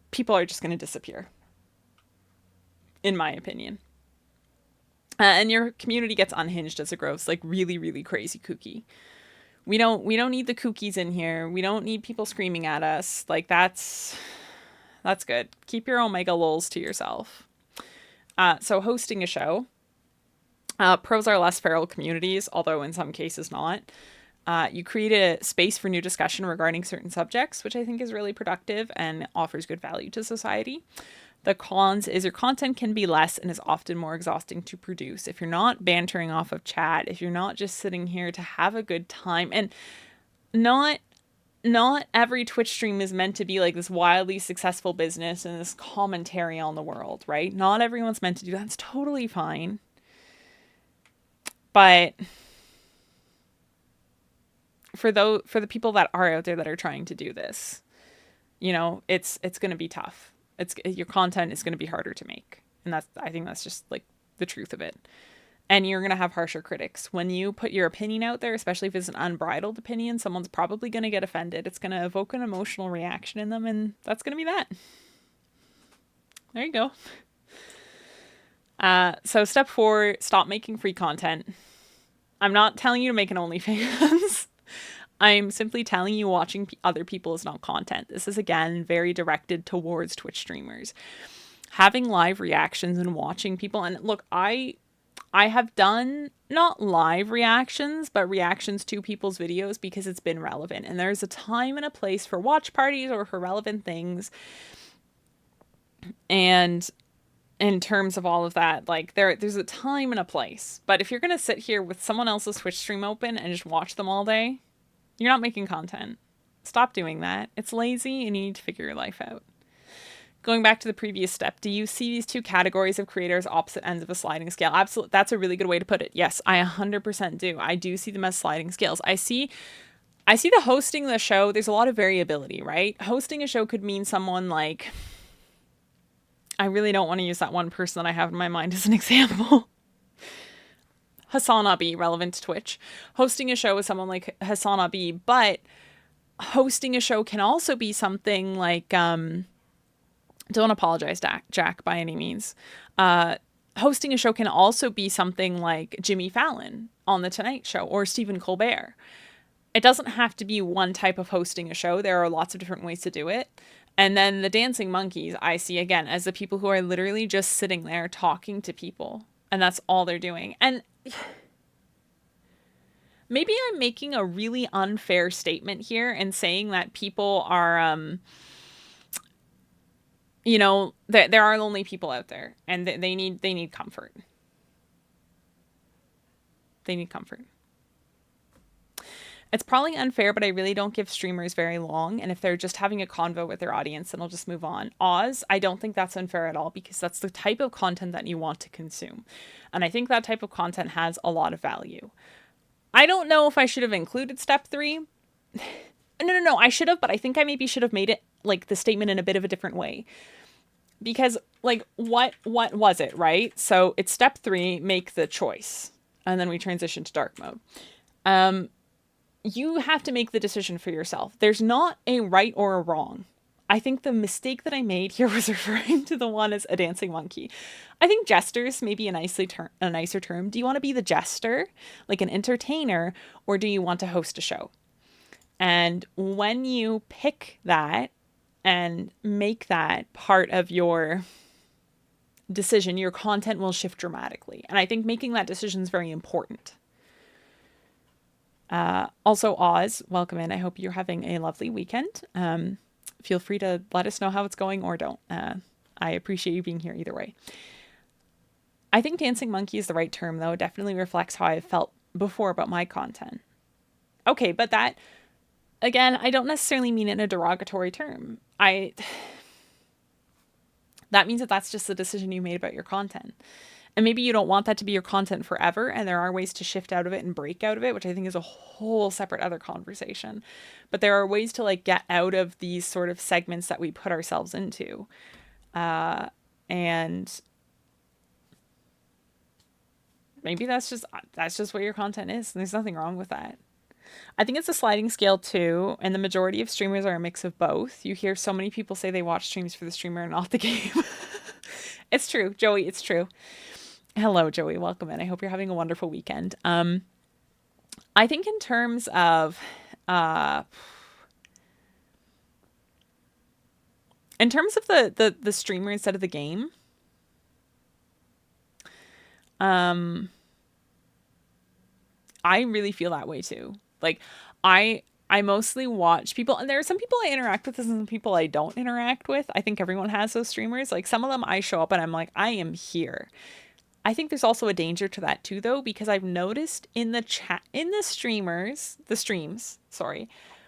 Speaker 1: people are just going to disappear. In my opinion. And your community gets unhinged as it grows, like really, really crazy kooky. We don't need the kookies in here. We don't need people screaming at us. Like that's good. Keep your omega lols to yourself. So hosting a show. Pros are less feral communities, although in some cases not. You create a space for new discussion regarding certain subjects, which I think is really productive and offers good value to society. The cons is your content can be less and is often more exhausting to produce. If you're not bantering off of chat, if you're not just sitting here to have a good time, and not every Twitch stream is meant to be like this wildly successful business and this commentary on the world, right? Not everyone's meant to do that. It's totally fine. But for the people that are out there that are trying to do this, you know, it's going to be tough. Your content is going to be harder to make. And I think that's just like the truth of it. And you're going to have harsher critics. When you put your opinion out there, especially if it's an unbridled opinion, someone's probably going to get offended. It's going to evoke an emotional reaction in them, and that's going to be that. There you go. So step 4, stop making free content. I'm not telling you to make an OnlyFans. I'm simply telling you watching other people is not content. This is, again, very directed towards Twitch streamers. Having live reactions and watching people. And look, I have done not live reactions, but reactions to people's videos because it's been relevant. And there's a time and a place for watch parties or for relevant things. And in terms of all of that, like there's a time and a place. But if you're going to sit here with someone else's Twitch stream open and just watch them all day, you're not making content. Stop doing that. It's lazy and you need to figure your life out. Going back to the previous step, do you see these two categories of creators opposite ends of a sliding scale? Absolutely. That's a really good way to put it. Yes, I 100% do. I do see them as sliding scales. I see the hosting the show. There's a lot of variability, right? Hosting a show could mean someone like, I really don't want to use that one person that I have in my mind as an example. Hassan Abi, relevant to Twitch. Hosting a show is someone like Hassan Abi, but hosting a show can also be something like, don't apologize, Jack, by any means. Hosting a show can also be something like Jimmy Fallon on The Tonight Show or Stephen Colbert. It doesn't have to be one type of hosting a show. There are lots of different ways to do it. And then the dancing monkeys, I see again as the people who are literally just sitting there talking to people. And that's all they're doing. And maybe I'm making a really unfair statement here and saying that people are, you know, there are lonely people out there and they need comfort. They need comfort. It's probably unfair, but I really don't give streamers very long. And if they're just having a convo with their audience, then I'll just move on. Oz, I don't think that's unfair at all because that's the type of content that you want to consume. And I think that type of content has a lot of value. I don't know if I should have included step 3. No, I should have, but I think I maybe should have made it like the statement in a bit of a different way. Because like what was it, right? So it's step 3, make the choice. And then we transition to dark mode. You have to make the decision for yourself. There's not a right or a wrong. I think the mistake that I made here was referring to the one as a dancing monkey. I think jesters may be a nicer term. Do you want to be the jester, like an entertainer, or do you want to host a show? And when you pick that and make that part of your decision, your content will shift dramatically. And I think making that decision is very important. Also, Oz, welcome in. I hope you're having a lovely weekend. Feel free to let us know how it's going or don't. I appreciate you being here either way. I think dancing monkey is the right term, though. It definitely reflects how I felt before about my content. Okay, but that, again, I don't necessarily mean it in a derogatory term. That means that that's just the decision you made about your content. And maybe you don't want that to be your content forever, and there are ways to shift out of it and break out of it, which I think is a whole separate other conversation. But there are ways to like get out of these sort of segments that we put ourselves into. And maybe that's just what your content is. And there's nothing wrong with that. I think it's a sliding scale too, and the majority of streamers are a mix of both. You hear so many people say they watch streams for the streamer and not the game. It's true, Joey, it's true. Hello, Joey. Welcome in. I hope you're having a wonderful weekend. I think in terms of the streamer instead of the game, I really feel that way too. Like I mostly watch people, and there are some people I interact with and some people I don't interact with. I think everyone has those streamers. Like some of them I show up and I'm like, I am here. I think there's also a danger to that too, though, because I've noticed in the streams,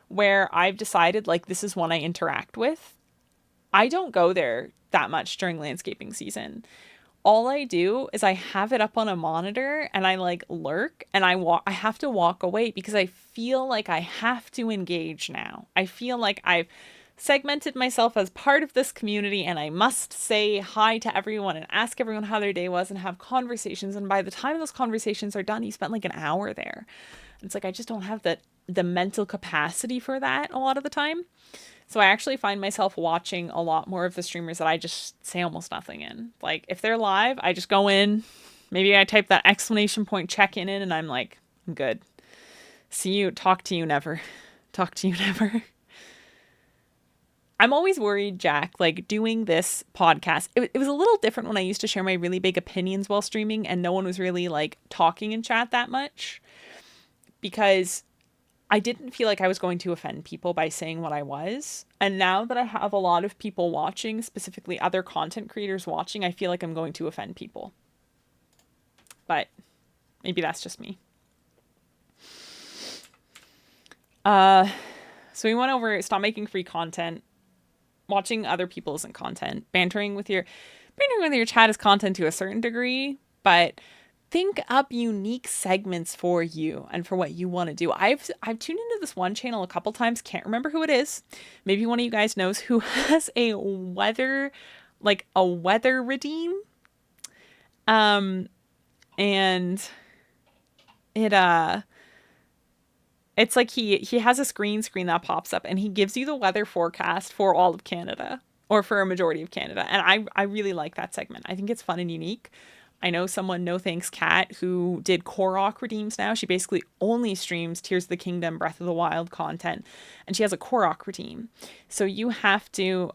Speaker 1: where I've decided like this is one I interact with, I don't go there that much during landscaping season. All I do is I have it up on a monitor and I like lurk and I have to walk away because I feel like I have to engage now. I feel like I've segmented myself as part of this community and I must say hi to everyone and ask everyone how their day was and have conversations. And by the time those conversations are done, you spent like an hour there. It's like, I just don't have the mental capacity for that a lot of the time. So I actually find myself watching a lot more of the streamers that I just say almost nothing in. Like if they're live, I just go in, maybe I type that exclamation point check in and I'm like, I'm good. See you, talk to you never. Talk to you never. I'm always worried, Jack, like doing this podcast. It was a little different when I used to share my really big opinions while streaming and no one was really like talking in chat that much because I didn't feel like I was going to offend people by saying what I was. And now that I have a lot of people watching, specifically other content creators watching, I feel like I'm going to offend people. But maybe that's just me. So we went over stop making free content. watching other people isn't content. Bantering with your chat is content to a certain degree, but think up unique segments for you and for what you want to do. I've tuned into this one channel a couple times, can't remember who it is. Maybe one of you guys knows, who has a weather redeem. And it's like he has a screen that pops up and he gives you the weather forecast for all of Canada, or for a majority of Canada. And I really like that segment. I think it's fun and unique. I know someone, No Thanks Cat, who did Korok redeems now. She basically only streams Tears of the Kingdom, Breath of the Wild content, and she has a Korok redeem. So you have to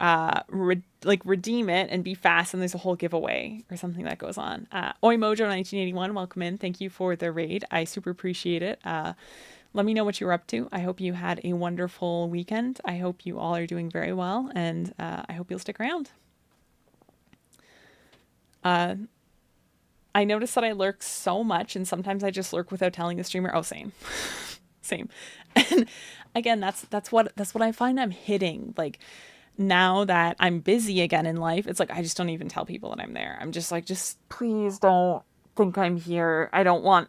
Speaker 1: redeem it and be fast, and there's a whole giveaway or something that goes on. Oi Mojo 1981, welcome in. Thank you for the raid. I super appreciate it. Let me know what you're up to. I hope you had a wonderful weekend. I hope you all are doing very well, and I hope you'll stick around. I notice that I lurk so much, and sometimes I just lurk without telling the streamer. Oh, same. Same. And again, that's what I find I'm hitting. Like, now that I'm busy again in life, it's like I just don't even tell people that I'm there. I'm just like, just please don't think I'm here. I don't want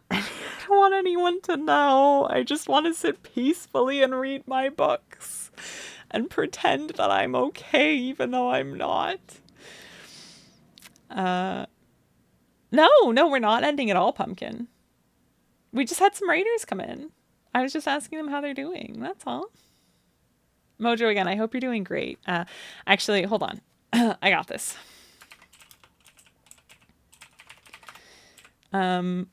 Speaker 1: anyone to know. I just want to sit peacefully and read my books and pretend that I'm okay, even though I'm not. No, we're not ending at all, Pumpkin. We just had some raiders come in. I was just asking them how they're doing. That's all. Mojo again, I hope you're doing great. Actually, hold on. I got this. I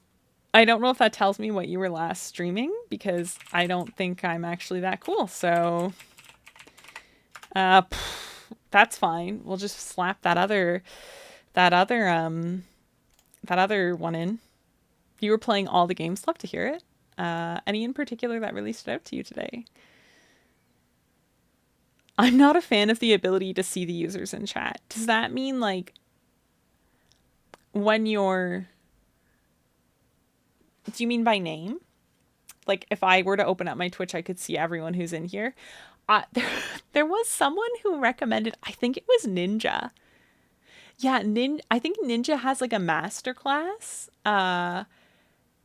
Speaker 1: don't know if that tells me what you were last streaming, because I don't think I'm actually that cool. So, that's fine. We'll just slap that other one in. You were playing all the games. Love to hear it. Any in particular that really stood out to you today? I'm not a fan of the ability to see the users in chat. Does that mean, like, when you're... Do you mean by name? Like, if I were to open up my Twitch, I could see everyone who's in here. There was someone who recommended, I think it was Ninja. Yeah, I think Ninja has like a masterclass,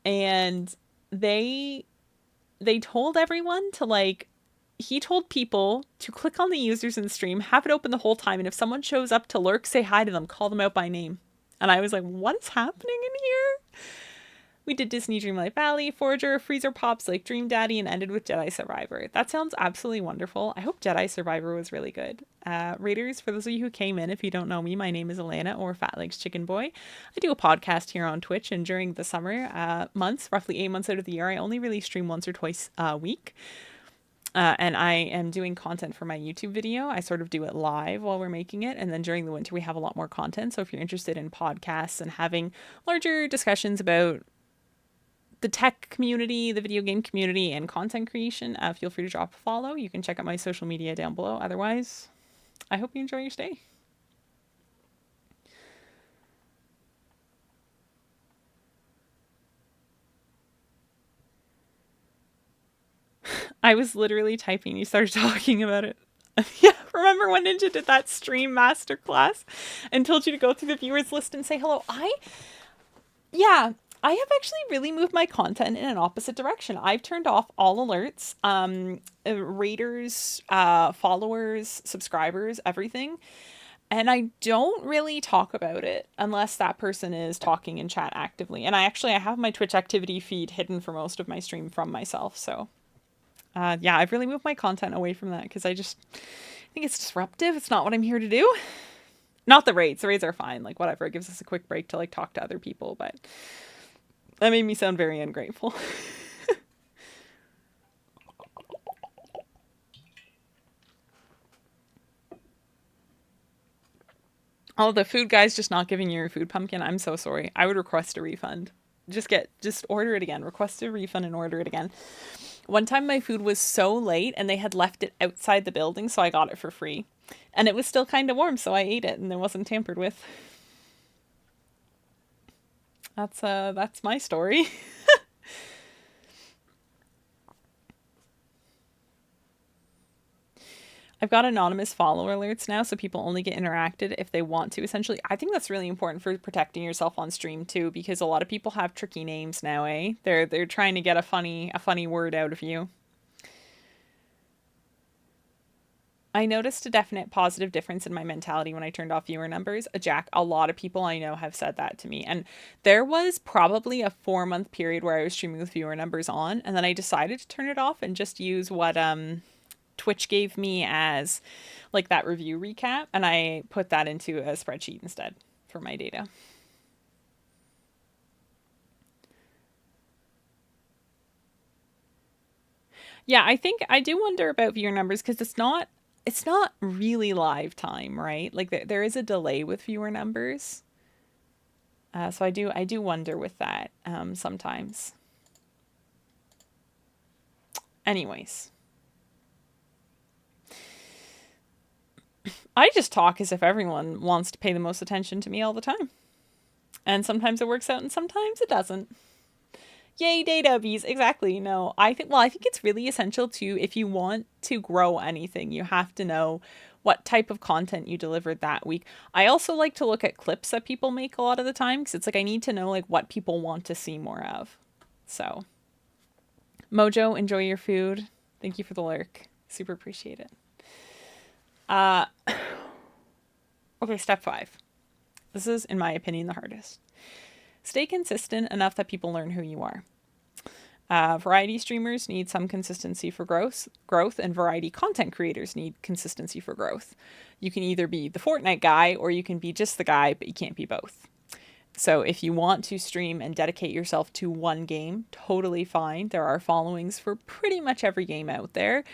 Speaker 1: and they told everyone to, like, he told people to click on the users in the stream, have it open the whole time, and if someone shows up to lurk, say hi to them, call them out by name. And I was like, what is happening in here? We did Disney Dreamlight Valley, Forager, Freezer Pops, like Dream Daddy, and ended with Jedi Survivor. That sounds absolutely wonderful. I hope Jedi Survivor was really good. Raiders, for those of you who came in, if you don't know me, my name is Elena, or Fatlegschickenboy. I do a podcast here on Twitch, and during the summer months, roughly 8 months out of the year, I only really stream once or twice a week. And I am doing content for my YouTube video. I sort of do it live while we're making it. And then during the winter, we have a lot more content. So if you're interested in podcasts and having larger discussions about the tech community, the video game community, and content creation, feel free to drop a follow. You can check out my social media down below. Otherwise, I hope you enjoy your stay. I was literally typing. You started talking about it. Yeah, remember when Ninja did that stream masterclass and told you to go through the viewers list and say hello? I have actually really moved my content in an opposite direction. I've turned off all alerts, raiders, followers, subscribers, everything. And I don't really talk about it unless that person is talking in chat actively. And I have my Twitch activity feed hidden for most of my stream from myself. So, yeah, I've really moved my content away from that because I think it's disruptive. It's not what I'm here to do. Not the raids. The raids are fine. Like, whatever. It gives us a quick break to, like, talk to other people, but... That made me sound very ungrateful. Oh, the food guy's just not giving you your food, Pumpkin. I'm so sorry. I would request a refund. Just order it again. Request a refund and order it again. One time my food was so late and they had left it outside the building, so I got it for free. And it was still kind of warm, so I ate it and it wasn't tampered with. That's my story. I've got anonymous follower alerts now, so people only get interacted if they want to. Essentially, I think that's really important for protecting yourself on stream too, because a lot of people have tricky names now, eh? They're trying to get a funny word out of you. I noticed a definite positive difference in my mentality when I turned off viewer numbers. Jack, a lot of people I know have said that to me. And there was probably a 4-month period where I was streaming with viewer numbers on, and then I decided to turn it off and just use what Twitch gave me as like that review recap, and I put that into a spreadsheet instead for my data. Yeah, I think I do wonder about viewer numbers because it's not really live time, right? Like there is a delay with viewer numbers. So I do wonder with that sometimes. Anyways, I just talk as if everyone wants to pay the most attention to me all the time. And sometimes it works out and sometimes it doesn't. Yay, data bees. Exactly. No, I think it's really essential to, if you want to grow anything, you have to know what type of content you delivered that week. I also like to look at clips that people make a lot of the time because it's like I need to know like what people want to see more of. So, Mojo, enjoy your food. Thank you for the lurk. Super appreciate it. Uh okay, step 5. This is, in my opinion, the hardest. Stay consistent enough that people learn who you are. Variety streamers need some consistency for growth, and variety content creators need consistency for growth. You can either be the Fortnite guy or you can be just the guy, but you can't be both. So if you want to stream and dedicate yourself to one game, totally fine. There are followings for pretty much every game out there.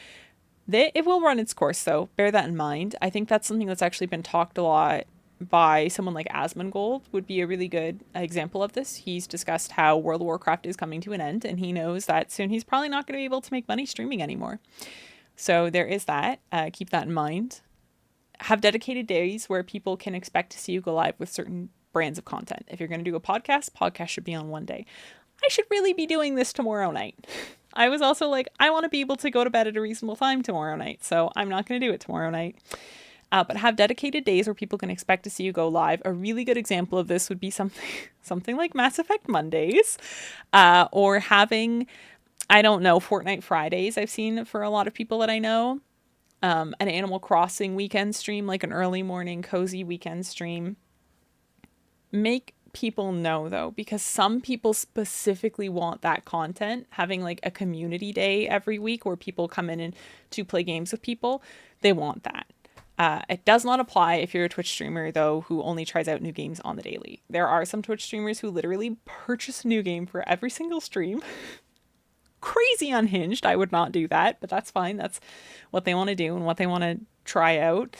Speaker 1: It will run its course, though. Bear that in mind. I think that's something that's actually been talked a lot by someone like Asmongold would be a really good example of this. He's discussed how World of Warcraft is coming to an end, and he knows that soon he's probably not going to be able to make money streaming anymore. So there is that. Keep that in mind. Have dedicated days where people can expect to see you go live with certain brands of content. If you're going to do a podcast should be on one day. I should really be doing this tomorrow night. I was also like, I want to be able to go to bed at a reasonable time tomorrow night, so I'm not going to do it tomorrow night. But have dedicated days where people can expect to see you go live. A really good example of this would be something like Mass Effect Mondays, or having, I don't know, Fortnite Fridays. I've seen for a lot of people that I know, an Animal Crossing weekend stream, like an early morning cozy weekend stream. Make people know though, because some people specifically want that content. Having like a community day every week where people come in and to play games with people, they want that. It does not apply if you're a Twitch streamer, though, who only tries out new games on the daily. There are some Twitch streamers who literally purchase a new game for every single stream. Crazy unhinged. I would not do that, but that's fine. That's what they want to do and what they want to try out.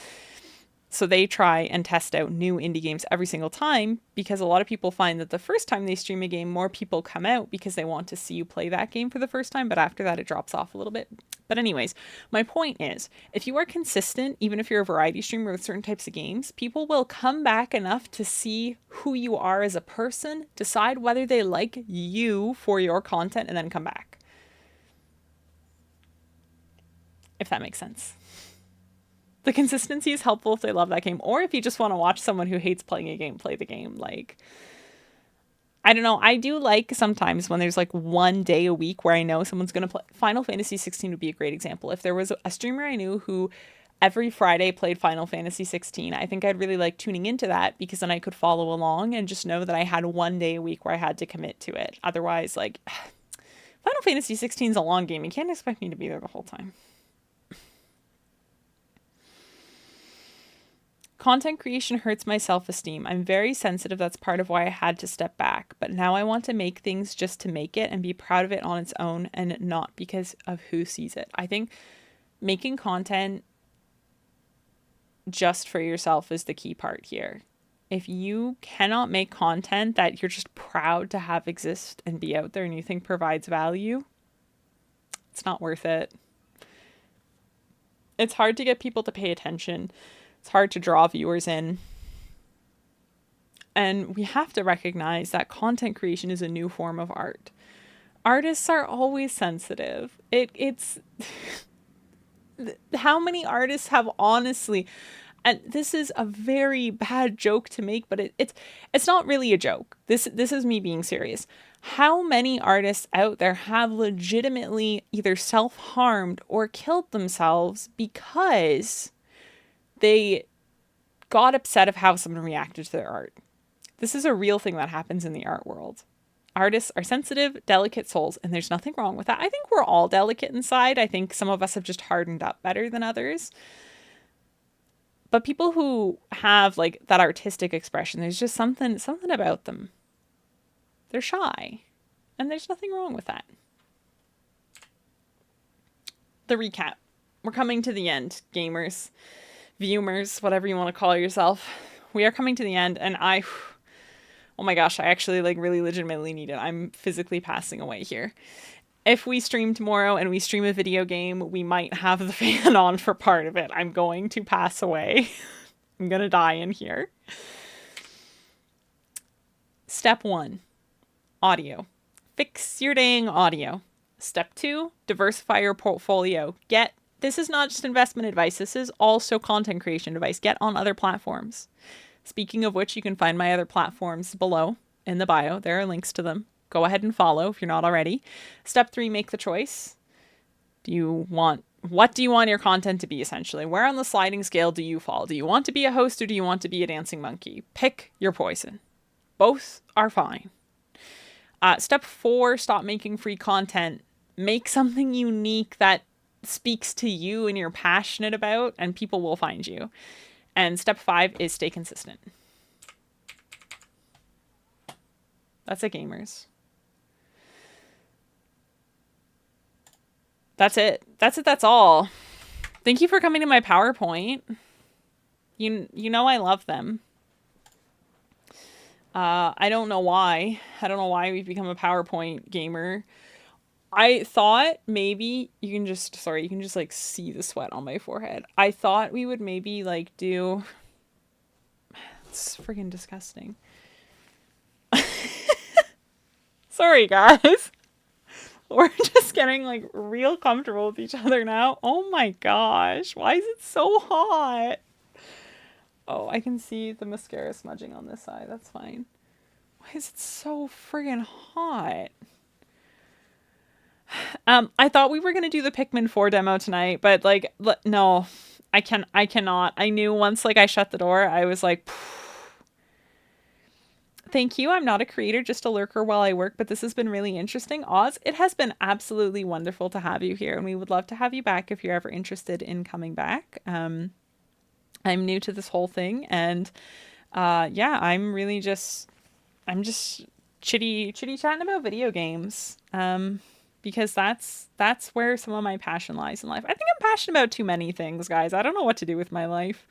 Speaker 1: So they try and test out new indie games every single time, because a lot of people find that the first time they stream a game, more people come out because they want to see you play that game for the first time, but after that it drops off a little bit. But anyways, my point is, if you are consistent, even if you're a variety streamer with certain types of games, people will come back enough to see who you are as a person, decide whether they like you for your content, and then come back. If that makes sense. The consistency is helpful if they love that game, or if you just want to watch someone who hates playing a game play the game. Like, I don't know. I do like sometimes when there's like one day a week where I know someone's going to play. Final Fantasy 16 would be a great example. If there was a streamer I knew who every Friday played Final Fantasy 16, I think I'd really like tuning into that, because then I could follow along and just know that I had one day a week where I had to commit to it. Otherwise, like, Final Fantasy 16 is a long game. You can't expect me to be there the whole time. Content creation hurts my self-esteem. I'm very sensitive. That's part of why I had to step back. But now I want to make things just to make it and be proud of it on its own, and not because of who sees it. I think making content just for yourself is the key part here. If you cannot make content that you're just proud to have exist and be out there and you think provides value, it's not worth it. It's hard to get people to pay attention. It's hard to draw viewers in. And we have to recognize that content creation is a new form of art. Artists are always sensitive. It's how many artists have honestly, and this is a very bad joke to make, but it's not really a joke. This is me being serious. How many artists out there have legitimately either self-harmed or killed themselves because they got upset of how someone reacted to their art? This is a real thing that happens in the art world. Artists are sensitive, delicate souls, and there's nothing wrong with that. I think we're all delicate inside. I think some of us have just hardened up better than others. But people who have like that artistic expression, there's just something about them. They're shy, and there's nothing wrong with that. The recap. We're coming to the end, gamers, viewers, whatever you want to call yourself. We are coming to the end, and oh my gosh, I actually like really legitimately need it. I'm physically passing away here. If we stream tomorrow and we stream a video game, we might have the fan on for part of it. I'm going to pass away. I'm going to die in here. Step 1, audio. Fix your dang audio. Step 2, diversify your portfolio. This is not just investment advice. This is also content creation advice. Get on other platforms. Speaking of which, you can find my other platforms below in the bio. There are links to them. Go ahead and follow if you're not already. Step 3, make the choice. What do you want your content to be, essentially? Where on the sliding scale do you fall? Do you want to be a host or do you want to be a dancing monkey? Pick your poison. Both are fine. Step 4, stop making free content. Make something unique that speaks to you and you're passionate about, and people will find you. And step 5 is stay consistent. That's it, gamers. That's it. That's all. Thank you for coming to my PowerPoint. You know I love them. I don't know why. I don't know why we've become a PowerPoint gamer. I thought maybe you can just like see the sweat on my forehead. I thought we would maybe like do, it's freaking disgusting. Sorry guys. We're just getting like real comfortable with each other now. Oh my gosh. Why is it so hot? Oh, I can see the mascara smudging on this side. That's fine. Why is it so friggin' hot? I thought we were going to do the Pikmin 4 demo tonight, but like, no, I cannot. I knew once like I shut the door, I was like, phew. Thank you. I'm not a creator, just a lurker while I work, but this has been really interesting. Oz, it has been absolutely wonderful to have you here, and we would love to have you back if you're ever interested in coming back. I'm new to this whole thing, and yeah, I'm just chitty chatting about video games. Because that's where some of my passion lies in life. I think I'm passionate about too many things, guys. I don't know what to do with my life.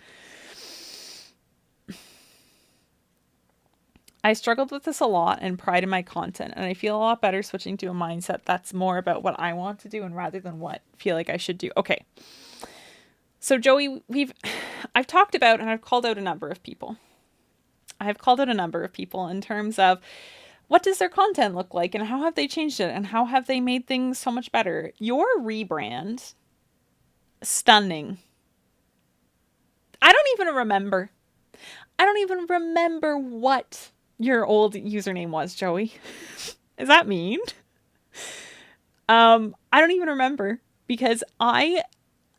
Speaker 1: I struggled with this a lot and pride in my content, and I feel a lot better switching to a mindset that's more about what I want to do and rather than what I feel like I should do. Okay. So Joey, I've talked about and I've called out a number of people. In terms of what does their content look like and how have they changed it and how have they made things so much better? Your rebrand, stunning. I don't even remember what your old username was, Joey. Is that mean? I don't even remember because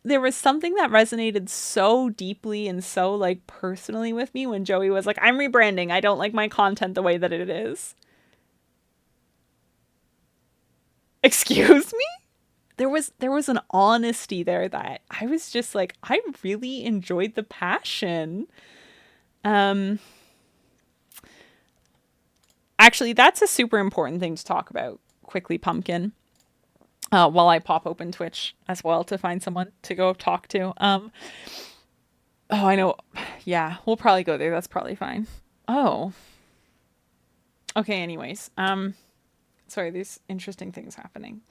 Speaker 1: there was something that resonated so deeply and so like personally with me when Joey was like, I'm rebranding. I don't like my content the way that it is. Excuse me? There was an honesty there that I was just like, I really enjoyed the passion. Actually, that's a super important thing to talk about quickly, Pumpkin. While I pop open Twitch as well to find someone to go talk to. Oh, I know. Yeah, we'll probably go there. That's probably fine. Oh. Okay, anyways. Sorry, there's interesting things happening.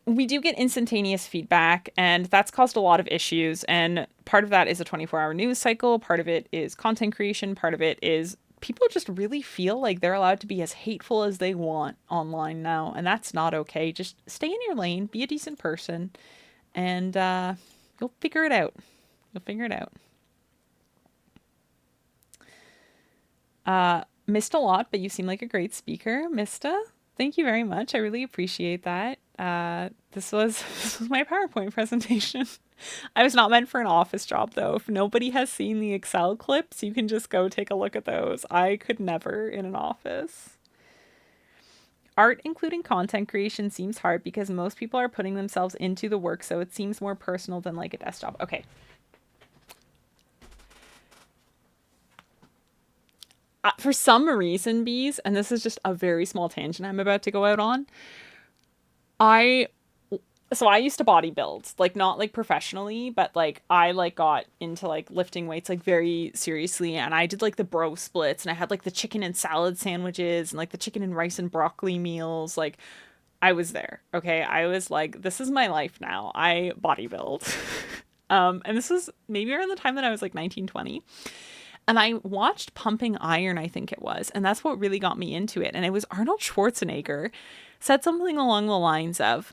Speaker 1: We do get instantaneous feedback, and that's caused a lot of issues. And part of that is a 24-hour news cycle. Part of it is content creation. Part of it is people just really feel like they're allowed to be as hateful as they want online now. And that's not okay. Just stay in your lane, be a decent person, and you'll figure it out. You'll figure it out. Missed a lot, but you seem like a great speaker, Mista. Thank you very much. I really appreciate that. This was my PowerPoint presentation. I was not meant for an office job, though. If nobody has seen the Excel clips, you can just go take a look at those. I could never in an office. Art, including content creation, seems hard because most people are putting themselves into the work, so it seems more personal than like a desk job. Okay. For some reason, bees, and this is just a very small tangent I'm about to go out on, I used to bodybuild, like not like professionally, but like I like got into like lifting weights like very seriously, and I did like the bro splits, and I had like the chicken and salad sandwiches and like the chicken and rice and broccoli meals. Like I was there. Okay, I was like, this is my life now. I bodybuild. And this was maybe around the time that I was like 19, 20. And I watched Pumping Iron, I think it was, and that's what really got me into it. And it was Arnold Schwarzenegger said something along the lines of,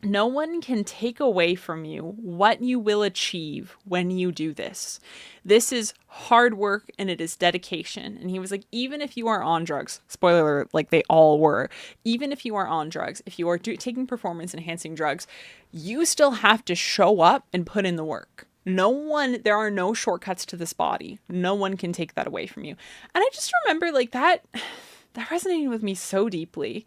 Speaker 1: no one can take away from you what you will achieve when you do this. This is hard work and it is dedication. And he was like, even if you are on drugs, spoiler alert, like they all were, even if you are on drugs, if you are taking performance enhancing drugs, you still have to show up and put in the work. There are no shortcuts to this body. No one can take that away from you. And I just remember like that resonated with me so deeply.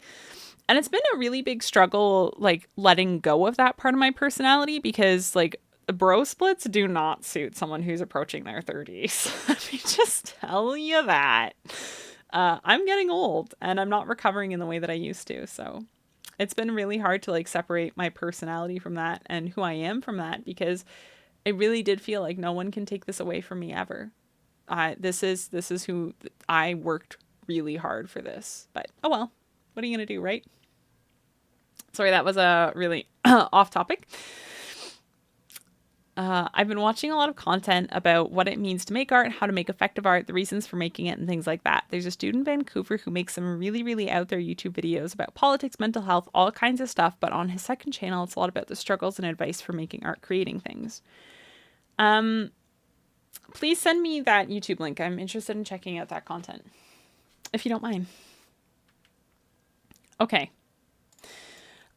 Speaker 1: And it's been a really big struggle, like letting go of that part of my personality, because like bro splits do not suit someone who's approaching their 30s. Let me just tell you that. I'm getting old and I'm not recovering in the way that I used to. So it's been really hard to like separate my personality from that and who I am from that, because it really did feel like no one can take this away from me ever. This is who I worked really hard for this. But oh well, what are you going to do, right? Sorry, that was a really off topic. I've been watching a lot of content about what it means to make art, how to make effective art, the reasons for making it, and things like that. There's a student in Vancouver who makes some really, really out there YouTube videos about politics, mental health, all kinds of stuff. But on his second channel, it's a lot about the struggles and advice for making art, creating things. Please send me that YouTube link. I'm interested in checking out that content, if you don't mind. Okay.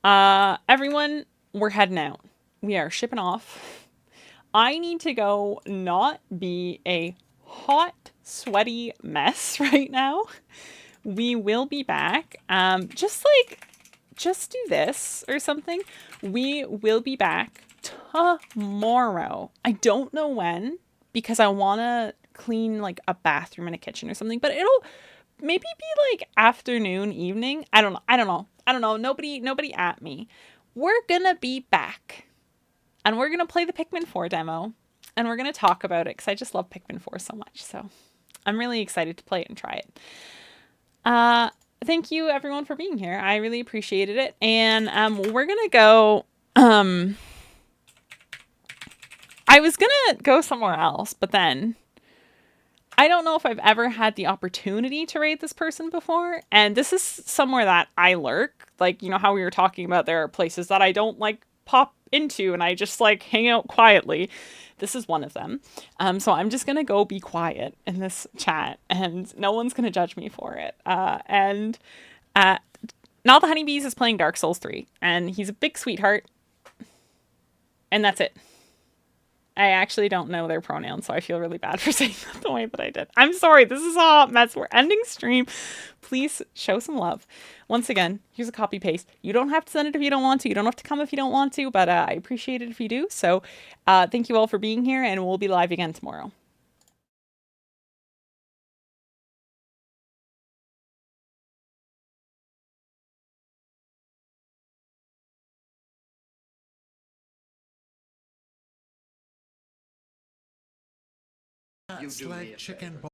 Speaker 1: Everyone, we're heading out. We are shipping off. I need to go not be a hot, sweaty mess right now. We will be back. Just do this or something. We will be back tomorrow. I don't know when, because I want to clean like a bathroom and a kitchen or something, but it'll maybe be like afternoon, evening. I don't know. Nobody at me. We're gonna be back. And we're gonna play the Pikmin 4 demo. And we're gonna talk about it, because I just love Pikmin 4 so much. So I'm really excited to play it and try it. Thank you everyone for being here. I really appreciated it. And we're gonna go I was gonna go somewhere else, but then I don't know if I've ever had the opportunity to raid this person before, and this is somewhere that I lurk. Like, you know how we were talking about there are places that I don't like pop into and I just like hang out quietly. This is one of them. So I'm just gonna go be quiet in this chat, and no one's gonna judge me for it. Now the Honeybees is playing Dark Souls 3, and he's a big sweetheart, and that's it. I actually don't know their pronouns, so I feel really bad for saying that the way that I did. I'm sorry, this is a hot mess. We're ending stream. Please show some love. Once again, here's a copy paste. You don't have to send it if you don't want to. You don't have to come if you don't want to, but I appreciate it if you do. So thank you all for being here, and we'll be live again tomorrow.
Speaker 3: Fatlegschickenboy.